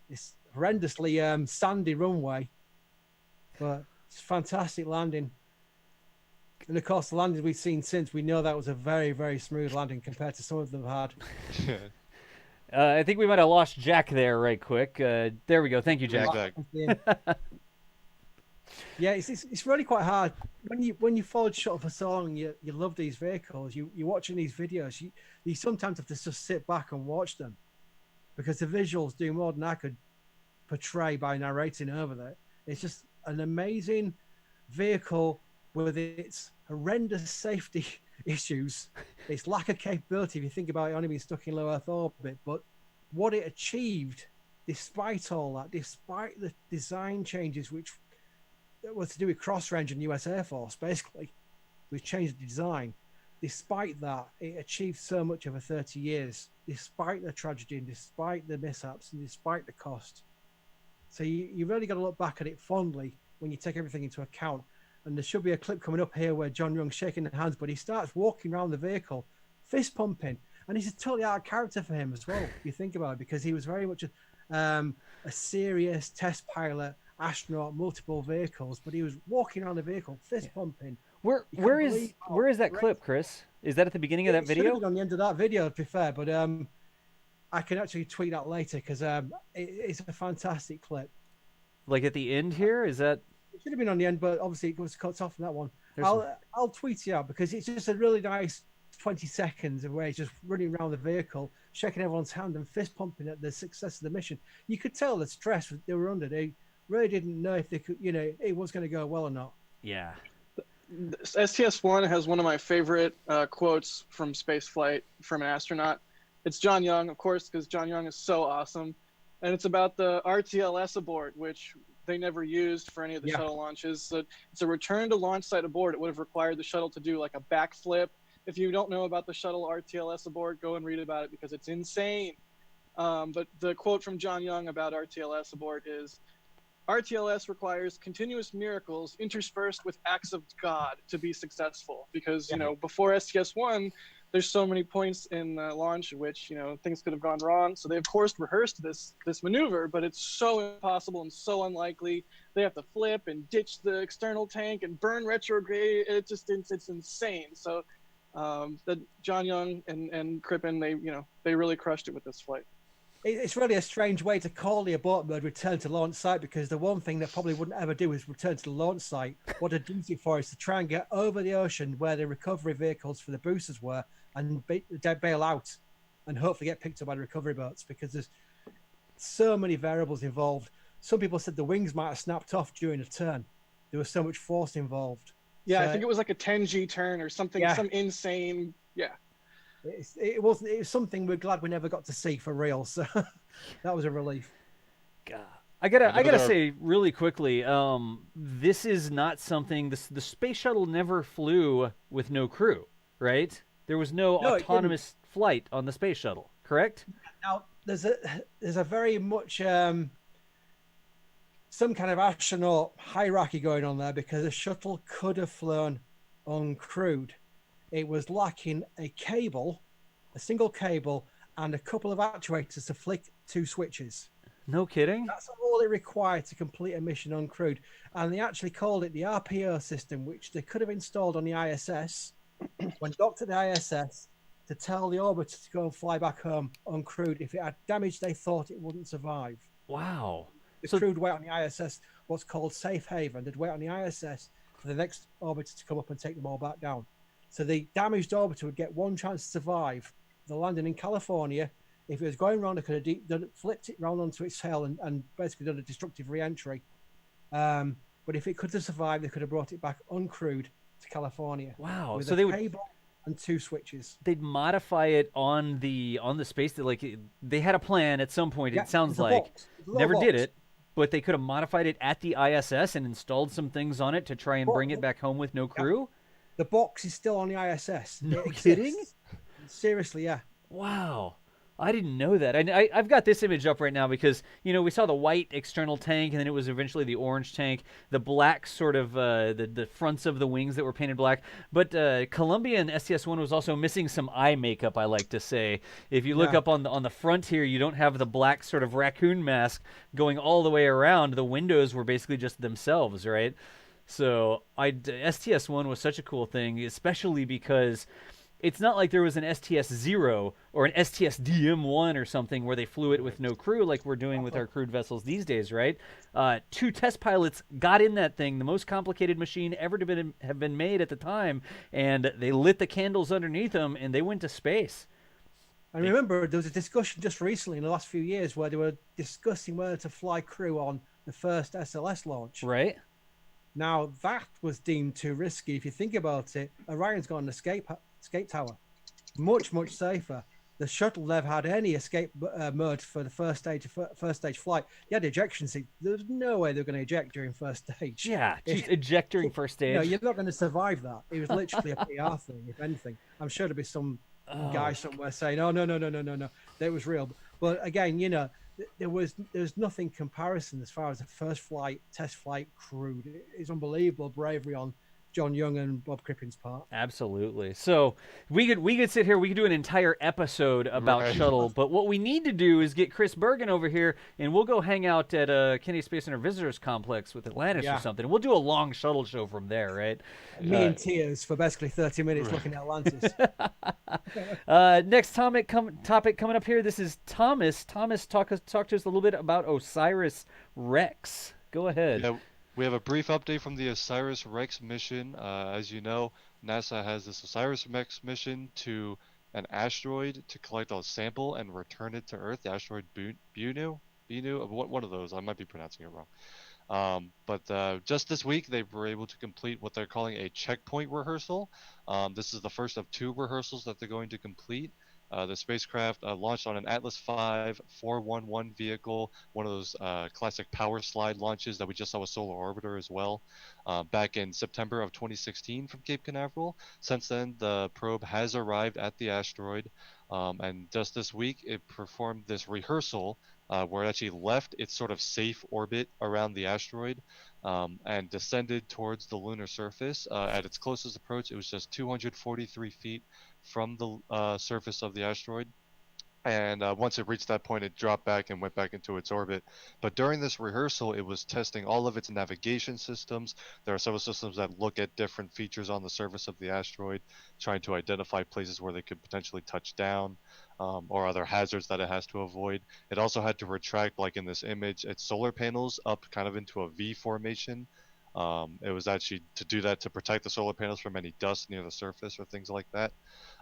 this horrendously sandy runway, but it's fantastic landing. And of course, the landings we've seen since, we know that was a very, very smooth landing compared to some of them had. I think we might have lost Jack there right quick. There we go. Thank you, Jack. Yeah, it's really quite hard when you follow shuttle for so long. You love these vehicles. You're watching these videos. You sometimes have to just sit back and watch them because the visuals do more than I could portray by narrating over that. It's just an amazing vehicle with its horrendous safety issues, its lack of capability. If you think about it, only being stuck in low Earth orbit, but what it achieved, despite all that, despite the design changes, which was to do with cross-range and US Air Force, basically, which changed the design. Despite that, it achieved so much over 30 years, despite the tragedy, and despite the mishaps, and despite the cost. So you really got to look back at it fondly when you take everything into account. And there should be a clip coming up here where John Young's shaking the hands, but he starts walking around the vehicle, fist pumping. and he's totally out of character for him as well. If you think about it, because he was very much a serious test pilot, astronaut, multiple vehicles, but he was walking around the vehicle, fist pumping. Where is that clip, Chris? Is that at the beginning of that It should video? have been on the end of that video, to be fair, but I can actually tweet that later because it's a fantastic clip. Like at the end here? Is that? It should have been on the end, but obviously it was cut off from that one. There's I'll tweet it out because it's just a really nice 20 seconds of where he's just running around the vehicle, shaking everyone's hand and fist pumping at the success of the mission. You could tell the stress they were under. They really didn't know if they could, it was going to go well or not. Yeah. STS-1 has one of my favorite quotes from spaceflight from an astronaut. It's John Young, of course, because John Young is so awesome. And it's about the RTLS abort, which they never used for any of the shuttle launches. So it's a return to launch site abort. It would have required the shuttle to do like a backflip. If you don't know about the shuttle RTLS abort, go and read about it because it's insane. But the quote from John Young about RTLS abort is, RTLS requires continuous miracles interspersed with acts of God to be successful. Because, before STS-1, there's so many points in launch in which, things could have gone wrong. So they, of course, rehearsed this maneuver, but it's so impossible and so unlikely. They have to flip and ditch the external tank and burn retrograde. It's insane. So that John Young and Crippen, they really crushed it with this flight. It's really a strange way to call the abort mode return to launch site, because the one thing they probably wouldn't ever do is return to the launch site. What they're doing it for is to try and get over the ocean where the recovery vehicles for the boosters were and bail out and hopefully get picked up by the recovery boats, because there's so many variables involved. Some people said the wings might have snapped off during a turn. There was so much force involved. Yeah, I think it was like a 10G turn or something, some insane, It was something we're glad we never got to see for real. So that was a relief. God. I gotta say really quickly, this is not something. The space shuttle never flew with no crew, right? There was no autonomous flight on the space shuttle, correct? Now there's a very much some kind of astronaut hierarchy going on there, because the shuttle could have flown uncrewed. It was lacking a cable, a single cable, and a couple of actuators to flick 2 switches. No kidding? That's all it required to complete a mission uncrewed. And they actually called it the RPO system, which they could have installed on the ISS, when docked at the ISS, to tell the orbiter to go and fly back home uncrewed if it had damage they thought it wouldn't survive. Wow. The crew would wait on the ISS, what's called safe haven. They'd wait on the ISS for the next orbiter to come up and take them all back down. So the damaged orbiter would get one chance to survive the landing in California. If it was going wrong, they could have flipped it round onto its tail and basically done a destructive re-entry. But if it could have survived, they could have brought it back uncrewed to California. Wow! With So a they cable and 2 switches. They'd modify it on the space. Like they had a plan at some point. It sounds like never did it, but they could have modified it at the ISS and installed some things on it to try and bring it back home with no crew. The box is still on the ISS. No kidding? Seriously, yeah. Wow. I didn't know that. I've got this image up right now because, we saw the white external tank, and then it was eventually the orange tank, the black sort of, the fronts of the wings that were painted black. But Columbia and STS-1 was also missing some eye makeup, I like to say. If you look up on the front here, you don't have the black sort of raccoon mask going all the way around. The windows were basically just themselves, right? So STS-1 was such a cool thing, especially because it's not like there was an STS-0 or an STS-DM-1 or something where they flew it with no crew like we're doing with our crewed vessels these days, right? 2 test pilots got in that thing, the most complicated machine ever to have been made at the time, and they lit the candles underneath them, and they went to space. I remember there was a discussion just recently in the last few years where they were discussing whether to fly crew on the first SLS launch. Right. Now, that was deemed too risky. If you think about it, Orion's got an escape tower. Much, much safer. The shuttle never had any escape mode for the first stage flight. You had ejection seat. There's no way they're going to eject during first stage. Yeah, eject during first stage. No, you're not going to survive that. It was literally a PR thing, if anything. I'm sure there'll be some guy somewhere saying, "Oh, no. That was real." But again, there's nothing comparison as far as the first test flight crewed. It's unbelievable bravery on John Young and Bob Crippen's part. Absolutely. So we could sit here, we could do an entire episode about shuttle, but what we need to do is get Chris Bergin over here, and we'll go hang out at Kennedy Space Center Visitors Complex with Atlantis or something. We'll do a long shuttle show from there, right? Me in tears for basically 30 minutes looking at Atlantis. Next topic coming up here. This is Thomas. Thomas, talk to us a little bit about OSIRS-REx. Go ahead. Yeah, we have a brief update from the OSIRS-REx mission. As you know, NASA has this OSIRS-REx mission to an asteroid to collect a sample and return it to Earth. The asteroid Bennu, one of those. I might be pronouncing it wrong. But just this week, they were able to complete what they're calling a checkpoint rehearsal. This is the first of 2 rehearsals that they're going to complete. The spacecraft launched on an Atlas V 411 vehicle, one of those classic power slide launches that we just saw with Solar Orbiter as well, back in September of 2016 from Cape Canaveral. Since then, the probe has arrived at the asteroid, and just this week, it performed this rehearsal where it actually left its sort of safe orbit around the asteroid and descended towards the lunar surface. At its closest approach, it was just 243 feet from the surface of the asteroid. And once it reached that point, it dropped back and went back into its orbit. But during this rehearsal, it was testing all of its navigation systems. There are several systems that look at different features on the surface of the asteroid, trying to identify places where they could potentially touch down or other hazards that it has to avoid. It also had to retract, like in this image, its solar panels up kind of into a V formation. It was actually to do that to protect the solar panels from any dust near the surface or things like that.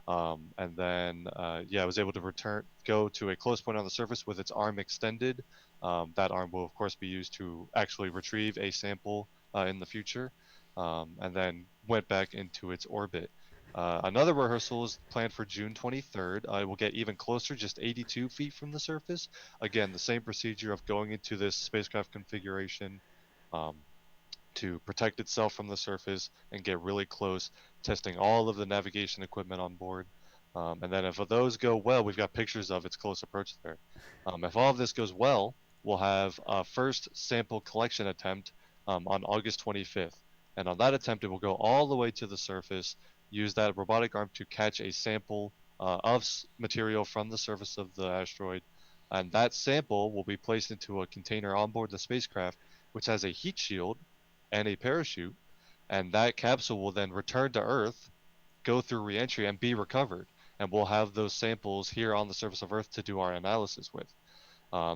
And then, it was able to go to a close point on the surface with its arm extended. That arm will, of course, be used to actually retrieve a sample in the future, and then went back into its orbit. Another rehearsal is planned for June 23rd. It will get even closer, just 82 feet from the surface. Again, the same procedure of going into this spacecraft configuration to protect itself from the surface and get really close, testing all of the navigation equipment on board. And then if those go well, we've got pictures of its close approach there. If all of this goes well, we'll have a first sample collection attempt on August 25th. And on that attempt, it will go all the way to the surface, use that robotic arm to catch a sample of material from the surface of the asteroid. And that sample will be placed into a container on board the spacecraft, which has a heat shield and a parachute, and that capsule will then return to Earth, go through re-entry, and be recovered. And we'll have those samples here on the surface of Earth to do our analysis with.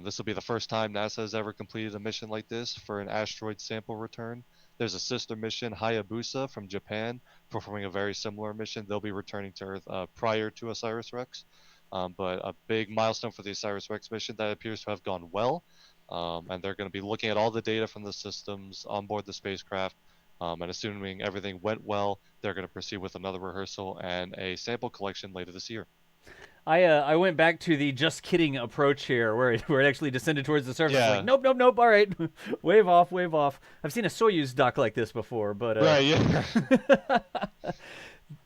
This will be the first time NASA has ever completed a mission like this for an asteroid sample return. There's a sister mission, Hayabusa, from Japan, performing a very similar mission. They'll be returning to Earth prior to OSIRS-REx. But a big milestone for the OSIRS-REx mission that appears to have gone well. And they're going to be looking at all the data from the systems on board the spacecraft. And assuming everything went well, they're going to proceed with another rehearsal and a sample collection later this year. I went back to the just kidding approach here, where it actually descended towards the surface. Yeah. Like, nope. All right, wave off. I've seen a Soyuz dock like this before, but Right, yeah.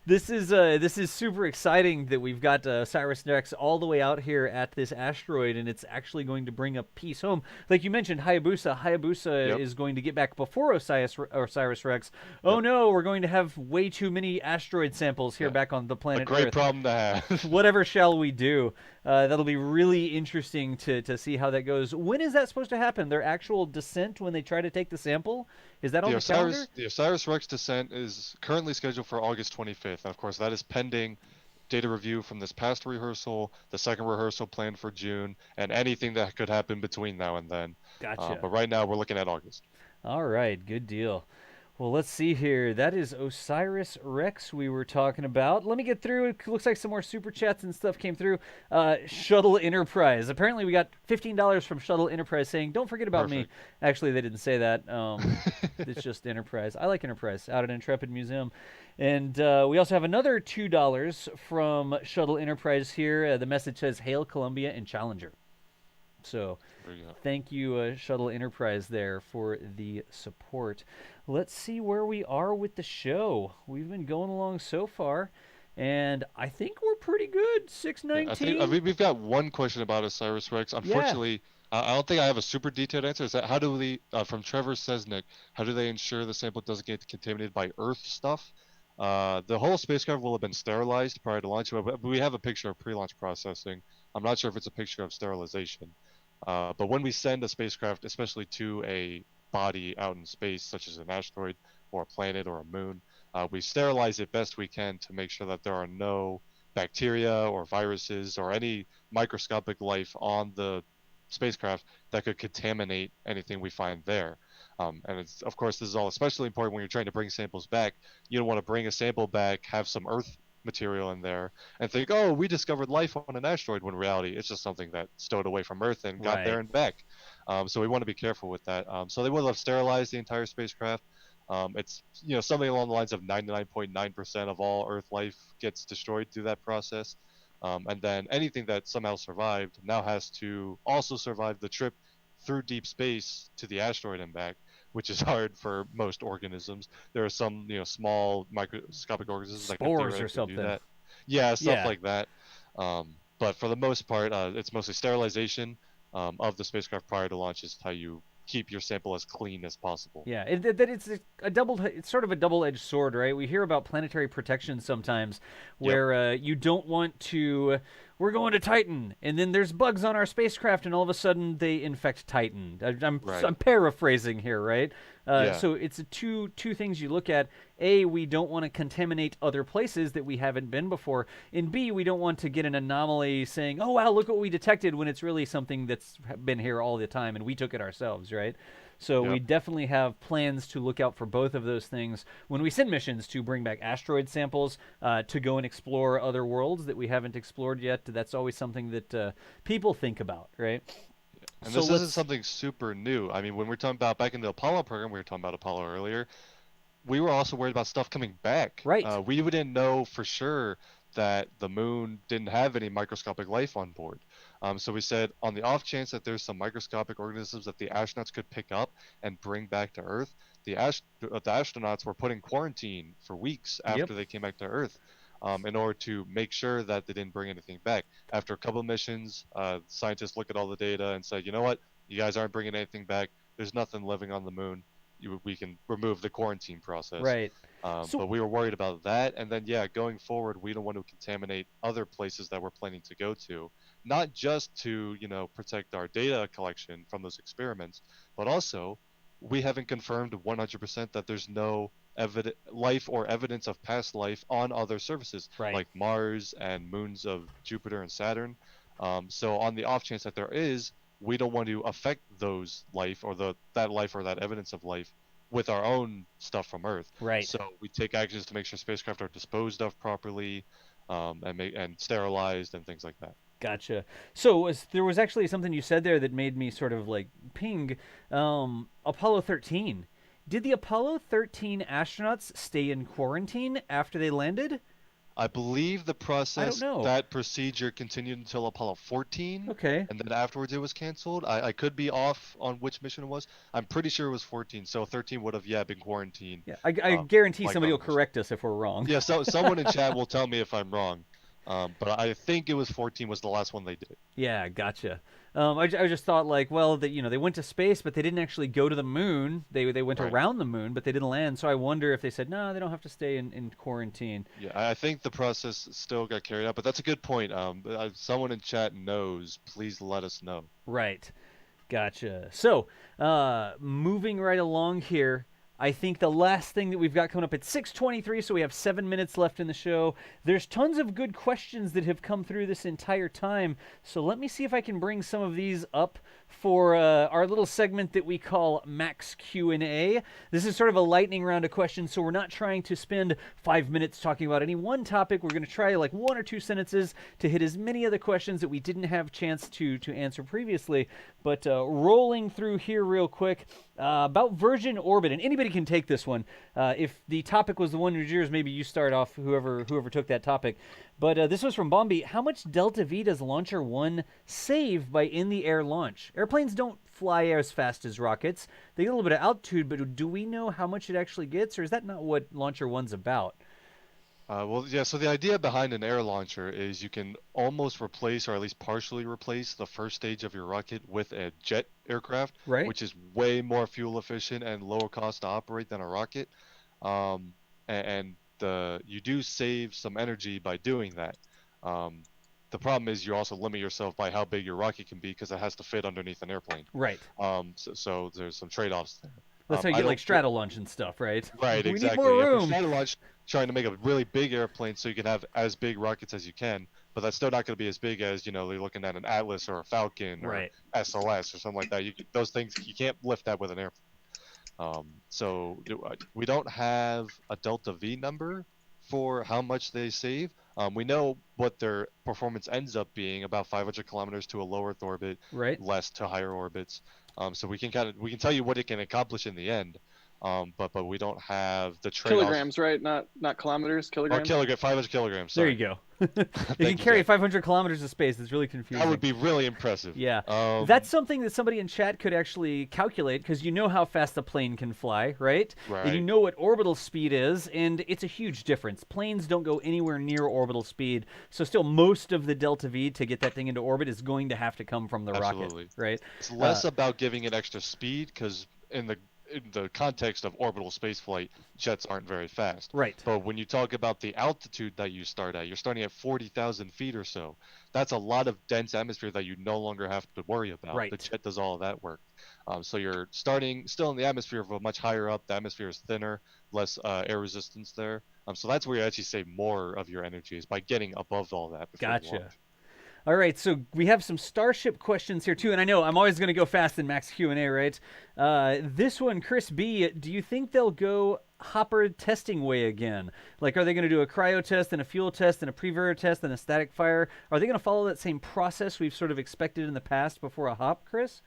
This is super exciting that we've got OSIRS-REx all the way out here at this asteroid, and it's actually going to bring a piece home. Like you mentioned, Hayabusa is going to get back before OSIRS-REx. Oh no, we're going to have way too many asteroid samples here back on the planet A great Earth. problem to have. Whatever shall we do? That'll be really interesting to see how that goes. When is that supposed to happen? Their actual descent when they try to take the sample? Is that on the calendar? The OSIRS-REx descent is currently scheduled for August 25th. And of course, that is pending data review from this past rehearsal, the second rehearsal planned for June, and anything that could happen between now and then. Gotcha. But right now, we're looking at August. All right, good deal. Well, let's see here. That is OSIRS-REx we were talking about. Let me get through. It looks like some more super chats and stuff came through. Shuttle Enterprise. Apparently, we got $15 from Shuttle Enterprise saying, "Don't forget about me." Actually, they didn't say that. It's just Enterprise. I like Enterprise out at Intrepid Museum. And we also have another $2 from Shuttle Enterprise here. The message says, "Hail Columbia and Challenger." So thank you, Shuttle Enterprise, there for the support. Let's see where we are with the show. We've been going along so far, and I think we're pretty good. 6:19. I mean, we've got one question about OSIRS-REx. Unfortunately, I don't think I have a super detailed answer. Is that how do we, from Trevor Sesnick, how do they ensure the sample doesn't get contaminated by Earth stuff? The whole spacecraft will have been sterilized prior to launch, but we have a picture of pre-launch processing. I'm not sure if it's a picture of sterilization. But when we send a spacecraft, especially to a body out in space, such as an asteroid or a planet or a moon, we sterilize it best we can to make sure that there are no bacteria or viruses or any microscopic life on the spacecraft that could contaminate anything we find there. And it's, of course, this is all especially important when you're trying to bring samples back. You don't want to bring a sample back, have some Earth material in there, and think, oh, we discovered life on an asteroid, when in reality it's just something that stowed away from Earth and got there and back. So we want to be careful with that. So they will have sterilized the entire spacecraft. It's something along the lines of 99.9% of all Earth life gets destroyed through that process. And then anything that somehow survived now has to also survive the trip through deep space to the asteroid and back, which is hard for most organisms. There are some, small microscopic organisms that can Spores or something. do that. Yeah, stuff like that. But for the most part, it's mostly sterilization of the spacecraft prior to launch is how you keep your sample as clean as possible. Yeah, it's sort of a double-edged sword, right? We hear about planetary protection sometimes, where you don't want to. We're going to Titan, and then there's bugs on our spacecraft, and all of a sudden they infect Titan. I'm paraphrasing here, right? So it's two things you look at. A, we don't want to contaminate other places that we haven't been before, and B, we don't want to get an anomaly saying, "Oh wow, look what we detected," when it's really something that's been here all the time and we took it ourselves, right? So we definitely have plans to look out for both of those things when we send missions to bring back asteroid samples, to go and explore other worlds that we haven't explored yet. That's always something that people think about, right? And this isn't something super new. I mean, when we're talking about back in the Apollo program, we were talking about Apollo earlier, we were also worried about stuff coming back. Right. We didn't know for sure that the moon didn't have any microscopic life on board. So we said, on the off chance that there's some microscopic organisms that the astronauts could pick up and bring back to Earth, the astronauts were put in quarantine for weeks after they came back to Earth, in order to make sure that they didn't bring anything back. After a couple of missions, scientists look at all the data and say, you know what, you guys aren't bringing anything back. There's nothing living on the moon. We can remove the quarantine process. Right. But we were worried about that. And then, going forward, we don't want to contaminate other places that we're planning to go to, not just to, protect our data collection from those experiments, but also we haven't confirmed 100% that there's no life or evidence of past life on other surfaces, like Mars and moons of Jupiter and Saturn. So on the off chance that there is, we don't want to affect those life or that life or that evidence of life with our own stuff from Earth. Right. So we take actions to make sure spacecraft are disposed of properly, and sterilized and things like that. Gotcha. So there was actually something you said there that made me sort of like ping. Apollo 13. Did the Apollo 13 astronauts stay in quarantine after they landed? I believe the process, I don't know. that procedure continued until Apollo 14. Okay. And then afterwards it was canceled. I could be off on which mission it was. I'm pretty sure it was 14. So 13 would have, been quarantined. Yeah, I guarantee somebody will correct us if we're wrong. Yeah, so someone in chat will tell me if I'm wrong. But I think it was 14 was the last one they did. Yeah, gotcha. I just thought they went to space, but they didn't actually go to the moon. They went around the moon, but they didn't land. So I wonder if they said, no, they don't have to stay in quarantine. Yeah, I think the process still got carried out, but that's a good point. Someone in chat knows. Please let us know. Right. Gotcha. So, moving right along here, I think the last thing that we've got coming up at 6:23, so we have 7 minutes left in the show. There's tons of good questions that have come through this entire time, so let me see if I can bring some of these up for our little segment that we call Max Q&A. This is sort of a lightning round of questions, so we're not trying to spend 5 minutes talking about any one topic. We're going to try like 1 or 2 sentences to hit as many of the questions that we didn't have a chance to answer previously. But rolling through here real quick, about Virgin Orbit, and anybody can take this one. If the topic was the one of yours, maybe you start off, whoever took that topic. But this was from Bombi. How much Delta V does Launcher 1 save by in-the-air launch? Airplanes don't fly as fast as rockets. They get a little bit of altitude, but do we know how much it actually gets, or is that not what Launcher 1's about? Well, yeah, so the idea behind an air launcher is you can almost replace, or at least partially replace, the first stage of your rocket with a jet aircraft, Right. which is way more fuel efficient and lower cost to operate than a rocket. And you do save some energy by doing that. Um, the problem is you also limit yourself by how big your rocket can be because it has to fit underneath an airplane. Right. So there's some trade-offs there. That's how you I get like don't- Stratolaunch and stuff, right? Right, We exactly. need more Yeah, room. for Shadowlaunch, trying to make a really big airplane so you can have as big rockets as you can, but that's still not going to be as big as, you're looking at an Atlas or a Falcon or Right. SLS or something like that. Those things, you can't lift that with an airplane. We don't have a Delta V number for how much they save. We know what their performance ends up being, about 500 kilometers to a low Earth orbit, Right. less to higher orbits. So we can tell you what it can accomplish in the end. But we don't have the trade-offs. Kilograms, right? Not kilometers. Or Kilograms. 500 kilograms. There Sorry. you go. It Thank can you, carry Jack. 500 kilometers of space. It's really confusing. That would be really impressive. Yeah. Um, That's something that somebody in chat could actually calculate, because you know how fast a plane can fly, right? And you Right. know what orbital speed is, and it's a huge difference. Planes don't go anywhere near orbital speed, so still most of the delta V to get that thing into orbit is going to have to come from the Absolutely. rocket, right? It's less about giving it extra speed, because in the context of orbital spaceflight, jets aren't very fast. Right. But when you talk about the altitude that you start at, you're starting at 40,000 feet or so. That's a lot of dense atmosphere that you no longer have to worry about. Right. The jet does all of that work. So you're starting still in the atmosphere, but much higher up. The atmosphere is thinner, less air resistance there. So that's where you actually save more of your energy, is by getting above all that. Before you Gotcha. launch. All right, so we have some Starship questions here too, and I know I'm always going to go fast in Max Q&A, right? This one, Chris B, do you think they'll go hopper testing way again? Like, are they going to do a cryo test and a fuel test and a pre-Ver test and a static fire? Are they going to follow that same process we've sort of expected in the past before a hop, Chris?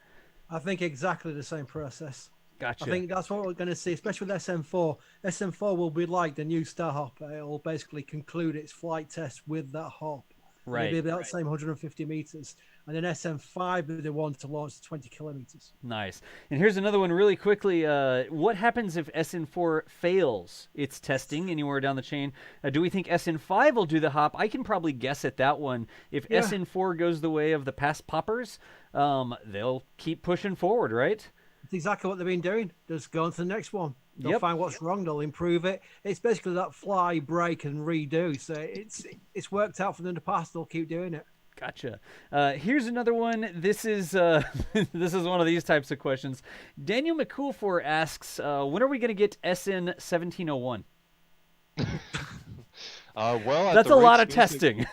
I think exactly the same process. Gotcha. I think that's what we're going to see, especially with SM4. SM4 will be like the new Star Hop. It will basically conclude its flight test with that hop. Right. It'll be about the same 150 meters. And then SM5 will be the one to launch 20 kilometers. Nice. And here's another one really quickly. What happens if SN4 fails its testing anywhere down the chain? Do we think SN5 will do the hop? I can probably guess at that one. If Yeah. SN4 goes the way of the past poppers, they'll keep pushing forward, right? It's exactly what they've been doing. Just go on to the next one. They'll Yep. find what's wrong. They'll improve it. It's basically that fly, break, and redo. So it's worked out for them in the past. They'll keep doing it. Gotcha. Here's another one. This is this is one of these types of questions. Daniel McCoolfor asks, when are we going to get SN 1701? Well, at That's the a rate lot of SpaceX testing.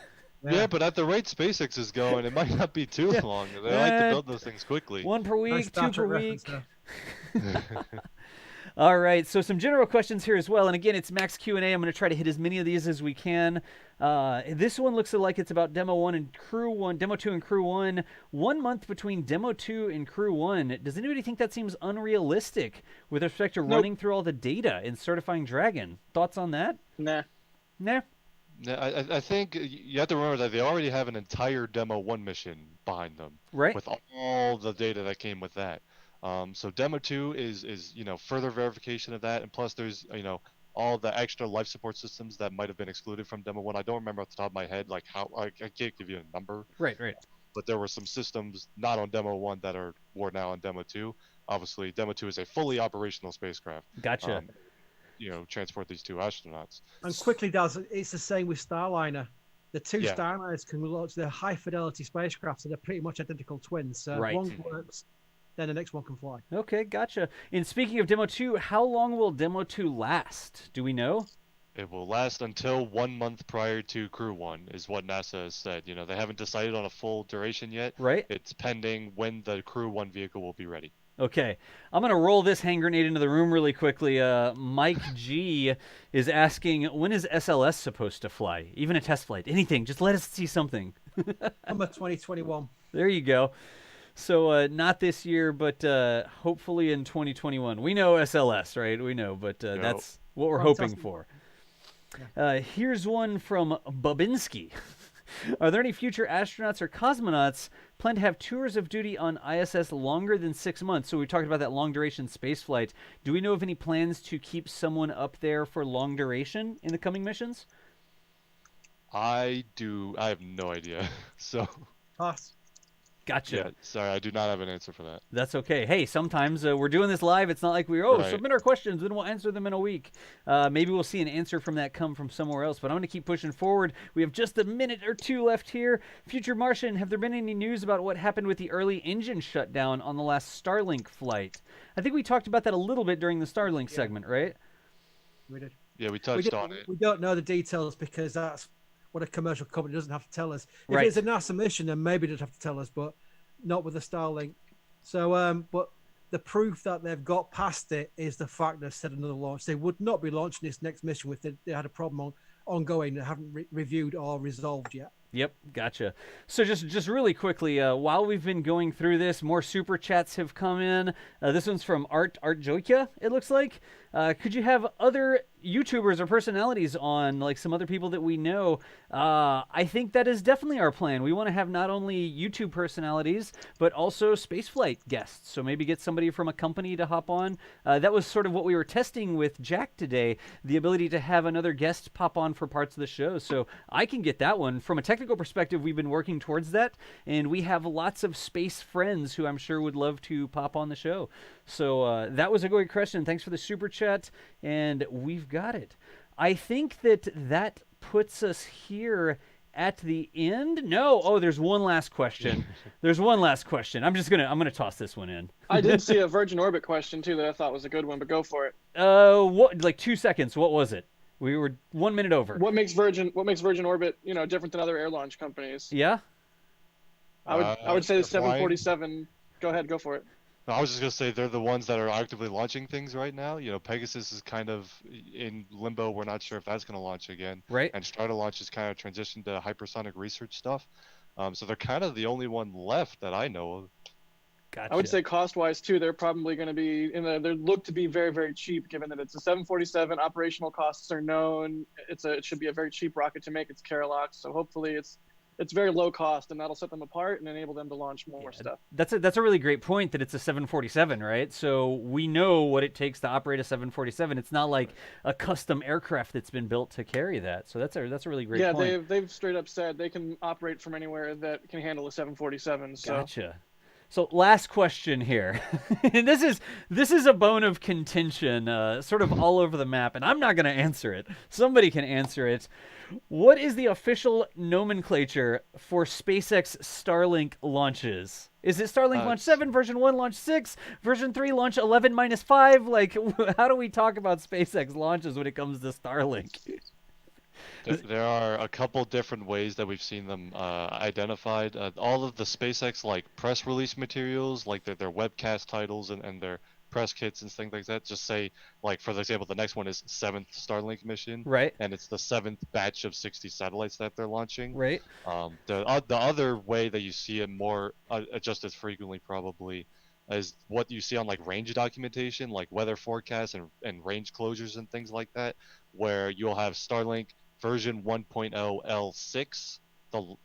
Yeah, but at the rate SpaceX is going, it might not be too long. They like to build those things quickly. One per week, Nice two Star per Trek week. reference there. All right, so some general questions here as well. And again, it's Max Q&A. I'm going to try to hit as many of these as we can. This one looks like it's about Demo 1 and Crew 1, Demo 2 and Crew 1. 1 month between Demo 2 and Crew 1. Does anybody think that seems unrealistic with respect to running through all the data and certifying Dragon? Thoughts on that? Nah. Nah. Yeah, I think you have to remember that they already have an entire Demo 1 mission behind them. Right. With all the data that came with that. So Demo 2 is further verification of that, and plus there's all the extra life support systems that might have been excluded from Demo 1. I don't remember off the top of my head like how I can't give you a number. Right. But there were some systems not on Demo 1 that were now on Demo 2. Obviously, Demo 2 is a fully operational spacecraft. Gotcha. Transport these two astronauts. And quickly does it's the same with Starliner. The two Yeah. Starliners can launch their high fidelity spacecraft, so they're pretty much identical twins. So Right. one works, then the next one can fly. Okay, gotcha. And speaking of Demo 2, how long will Demo 2 last? Do we know? It will last until 1 month prior to Crew 1, is what NASA has said. They haven't decided on a full duration yet. Right. It's pending when the Crew 1 vehicle will be ready. Okay, I'm going to roll this hand grenade into the room really quickly. Mike G is asking, when is SLS supposed to fly? Even a test flight, anything. Just let us see something. Summer 2021. There you go. So not this year, but hopefully in 2021. We know SLS, right? We know, but that's what we're hoping for. Here's one from Babinski. Are there any future astronauts or cosmonauts plan to have tours of duty on ISS longer than 6 months? So we talked about that long-duration space flight. Do we know of any plans to keep someone up there for long duration in the coming missions? I have no idea. So, Pass. Gotcha. yeah, sorry, I do not have an answer for that. That's okay. Hey, sometimes we're doing this live. It's not like Right. submit our questions, then we'll answer them in a week. Maybe we'll see an answer from that come from somewhere else, but I'm going to keep pushing forward. We have just a minute or two left here. Future Martian, have there been any news about what happened with the early engine shutdown on the last Starlink flight? I think we talked about that a little bit during the Starlink segment, right? We did. Yeah, we touched on it. We don't know the details because that's what a commercial company doesn't have to tell us. If Right. it's a NASA mission, then maybe they'd have to tell us, but not with the Starlink. So, but the proof that they've got past it is the fact they've set another launch. They would not be launching this next mission if they had a problem ongoing that haven't reviewed or resolved yet. Yep, gotcha. So just really quickly, while we've been going through this, more super chats have come in. This one's from Art Joikia, it looks like. Could you have other YouTubers or personalities on, like some other people that we know? I think that is definitely our plan. We want to have not only YouTube personalities, but also spaceflight guests. So maybe get somebody from a company to hop on. That was sort of what we were testing with Jack today, the ability to have another guest pop on for parts of the show. So I can get that one. From a technical perspective, we've been working towards that, and we have lots of space friends who I'm sure would love to pop on the show. So that was a great question. Thanks for the super chat, and we've got it. I think that puts us here at the end. No, there's one last question. There's one last question. I'm gonna toss this one in. I did see a Virgin Orbit question too that I thought was a good one, but go for it. What? Like 2 seconds. What was it? We were 1 minute over. What makes Virgin Orbit, different than other air launch companies? Yeah. I would say the flying. 747. Go ahead, go for it. No, I was just gonna say they're the ones that are actively launching things right now. Pegasus is kind of in limbo. We're not sure if that's gonna launch again. Right. And Stratolaunch is kind of transitioned to hypersonic research stuff. So they're kind of the only one left that I know of. Gotcha. I would say cost-wise too, they're probably going to be they look to be very, very cheap, given that it's a 747. Operational costs are known. It should be a very cheap rocket to make. It's Keralox, so hopefully it's very low cost, and that'll set them apart and enable them to launch more stuff. That's a really great point that it's a 747, right? So we know what it takes to operate a 747. It's not like a custom aircraft that's been built to carry that. So that's a really great point. Yeah, they've straight up said they can operate from anywhere that can handle a 747. So. Gotcha. So last question here. And this is a bone of contention, sort of all over the map, and I'm not going to answer it. Somebody can answer it. What is the official nomenclature for SpaceX Starlink launches? Is it Starlink Launch 7, version 1, Launch 6, version 3, Launch 11-5? Like, how do we talk about SpaceX launches when it comes to Starlink? There are a couple different ways that we've seen them identified. All of the SpaceX press release materials, like their webcast titles and their press kits and things like that, just say, for example, the next one is 7th Starlink mission, right? And it's the 7th batch of 60 satellites that they're launching, right? The other way that you see it more just as frequently probably is what you see on range documentation, like weather forecasts and range closures and things like that, where you'll have Starlink version 1.0 L6,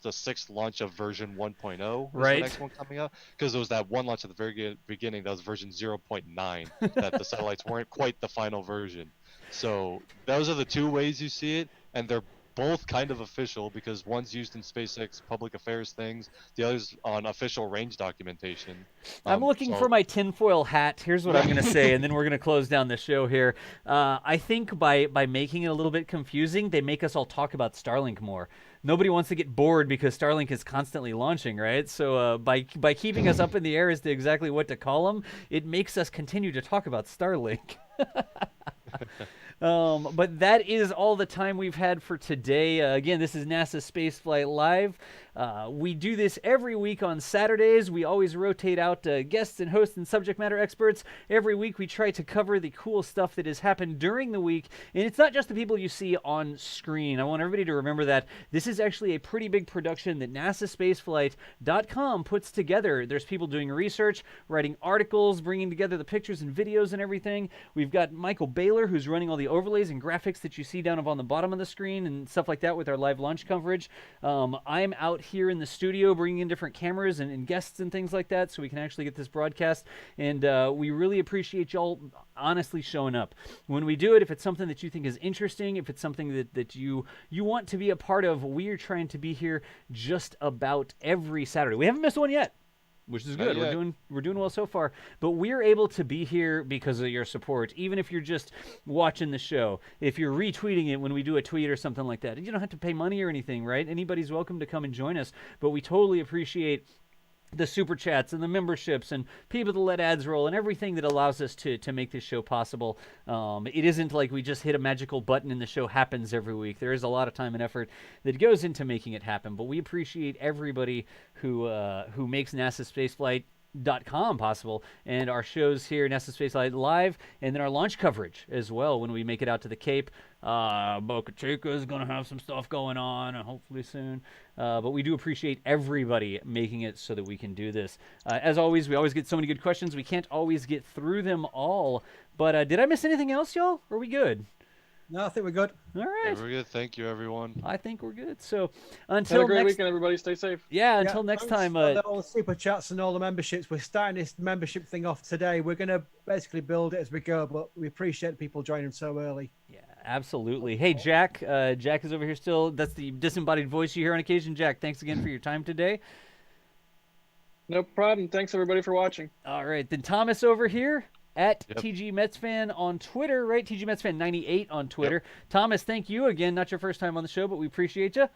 the sixth launch of version 1.0 right. The next one coming up, because there was that one launch at the very beginning that was version 0.9 that the satellites weren't quite the final version. So those are the two ways you see it, and they're both kind of official because one's used in SpaceX public affairs things, the other's on official range documentation. I'm looking for my tinfoil hat. Here's what I'm going to say, and then we're going to close down the show here. I think by making it a little bit confusing, they make us all talk about Starlink more. Nobody wants to get bored because Starlink is constantly launching, right? So by keeping us up in the air as to exactly what to call them, it makes us continue to talk about Starlink. But that is all the time we've had for today. Again, this is NASA Spaceflight Live. We do this every week on Saturdays. We always rotate out guests and hosts and subject matter experts. Every week we try to cover the cool stuff that has happened during the week. And it's not just the people you see on screen. I want everybody to remember that this is actually a pretty big production that NASASpaceflight.com puts together. There's people doing research, writing articles, bringing together the pictures and videos and everything. We've got Michael Beyer, who's running all the overlays and graphics that you see down on the bottom of the screen and stuff like that with our live launch coverage. I'm out here in the studio bringing in different cameras and guests and things like that so we can actually get this broadcast. And we really appreciate y'all honestly showing up. When we do it, if it's something that you think is interesting, if it's something that you want to be a part of, we are trying to be here just about every Saturday. We haven't missed one yet, which is good. We're doing well so far. But we're able to be here because of your support. Even if you're just watching the show, if you're retweeting it when we do a tweet or something like that, you don't have to pay money or anything, right? Anybody's welcome to come and join us. But we totally appreciate the super chats and the memberships and people that let ads roll and everything that allows us to make this show possible. It isn't like we just hit a magical button and the show happens every week. There is a lot of time and effort that goes into making it happen, but we appreciate everybody who makes NASASpaceflight.com possible, and our shows here, NASA Spaceflight Live, and then our launch coverage as well when we make it out to the Cape. Boca Chica is going to have some stuff going on, hopefully soon. But we do appreciate everybody making it so that we can do this. As always, we always get so many good questions. We can't always get through them all. But did I miss anything else, y'all? Are we good? No, I think we're good. All right. Yeah, we're good. Thank you, everyone. I think we're good. So until Have a great next weekend, everybody. Stay safe. Yeah, until next thanks time. for all the super chats and all the memberships. We're starting this membership thing off today. We're going to basically build it as we go, but we appreciate people joining so early. Yeah, absolutely. Hey, Jack. Jack is over here still. That's the disembodied voice you hear on occasion. Jack, thanks again for your time today. No problem. Thanks, everybody, for watching. All right. Then Thomas over here at Yep. TG Mets Fan on Twitter, right? TG Mets Fan 98 on Twitter. Yep. Thomas, thank you again. Not your first time on the show, but we appreciate you.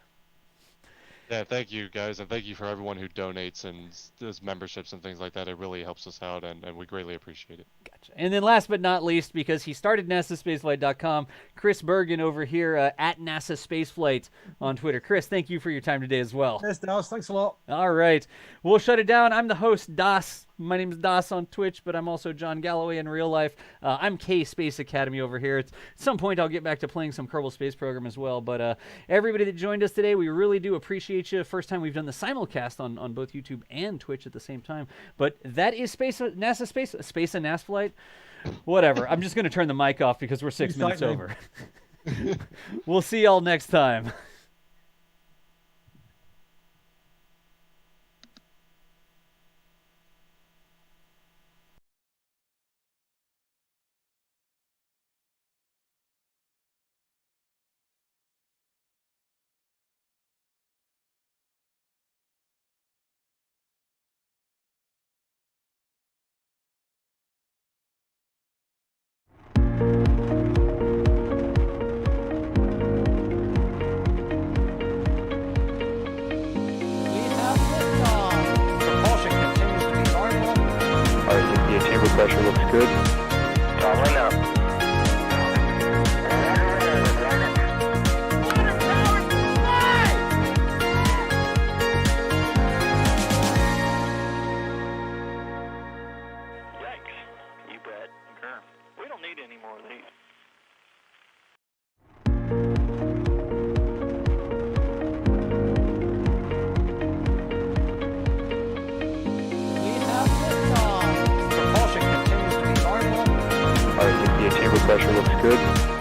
Yeah, thank you, guys, and thank you for everyone who donates and does memberships and things like that. It really helps us out, and we greatly appreciate it. Gotcha. And then last but not least, because he started NASASpaceflight.com, Chris Bergin over here at NASASpaceflight on Twitter. Chris, thank you for your time today as well. Yes, Dallas. Thanks a lot. All right. We'll shut it down. I'm the host, Das. My name is Das on Twitch, but I'm also John Galloway in real life. I'm K Space Academy over here. At some point, I'll get back to playing some Kerbal Space Program as well. But everybody that joined us today, we really do appreciate you. First time we've done the simulcast on both YouTube and Twitch at the same time. But that is Space and NASASpaceflight. Whatever. I'm just going to turn the mic off because we're 6 minutes over. We'll see y'all next time. Pressure looks good. Following up. Yikes. You bet. We don't need any more of these. Pressure looks good.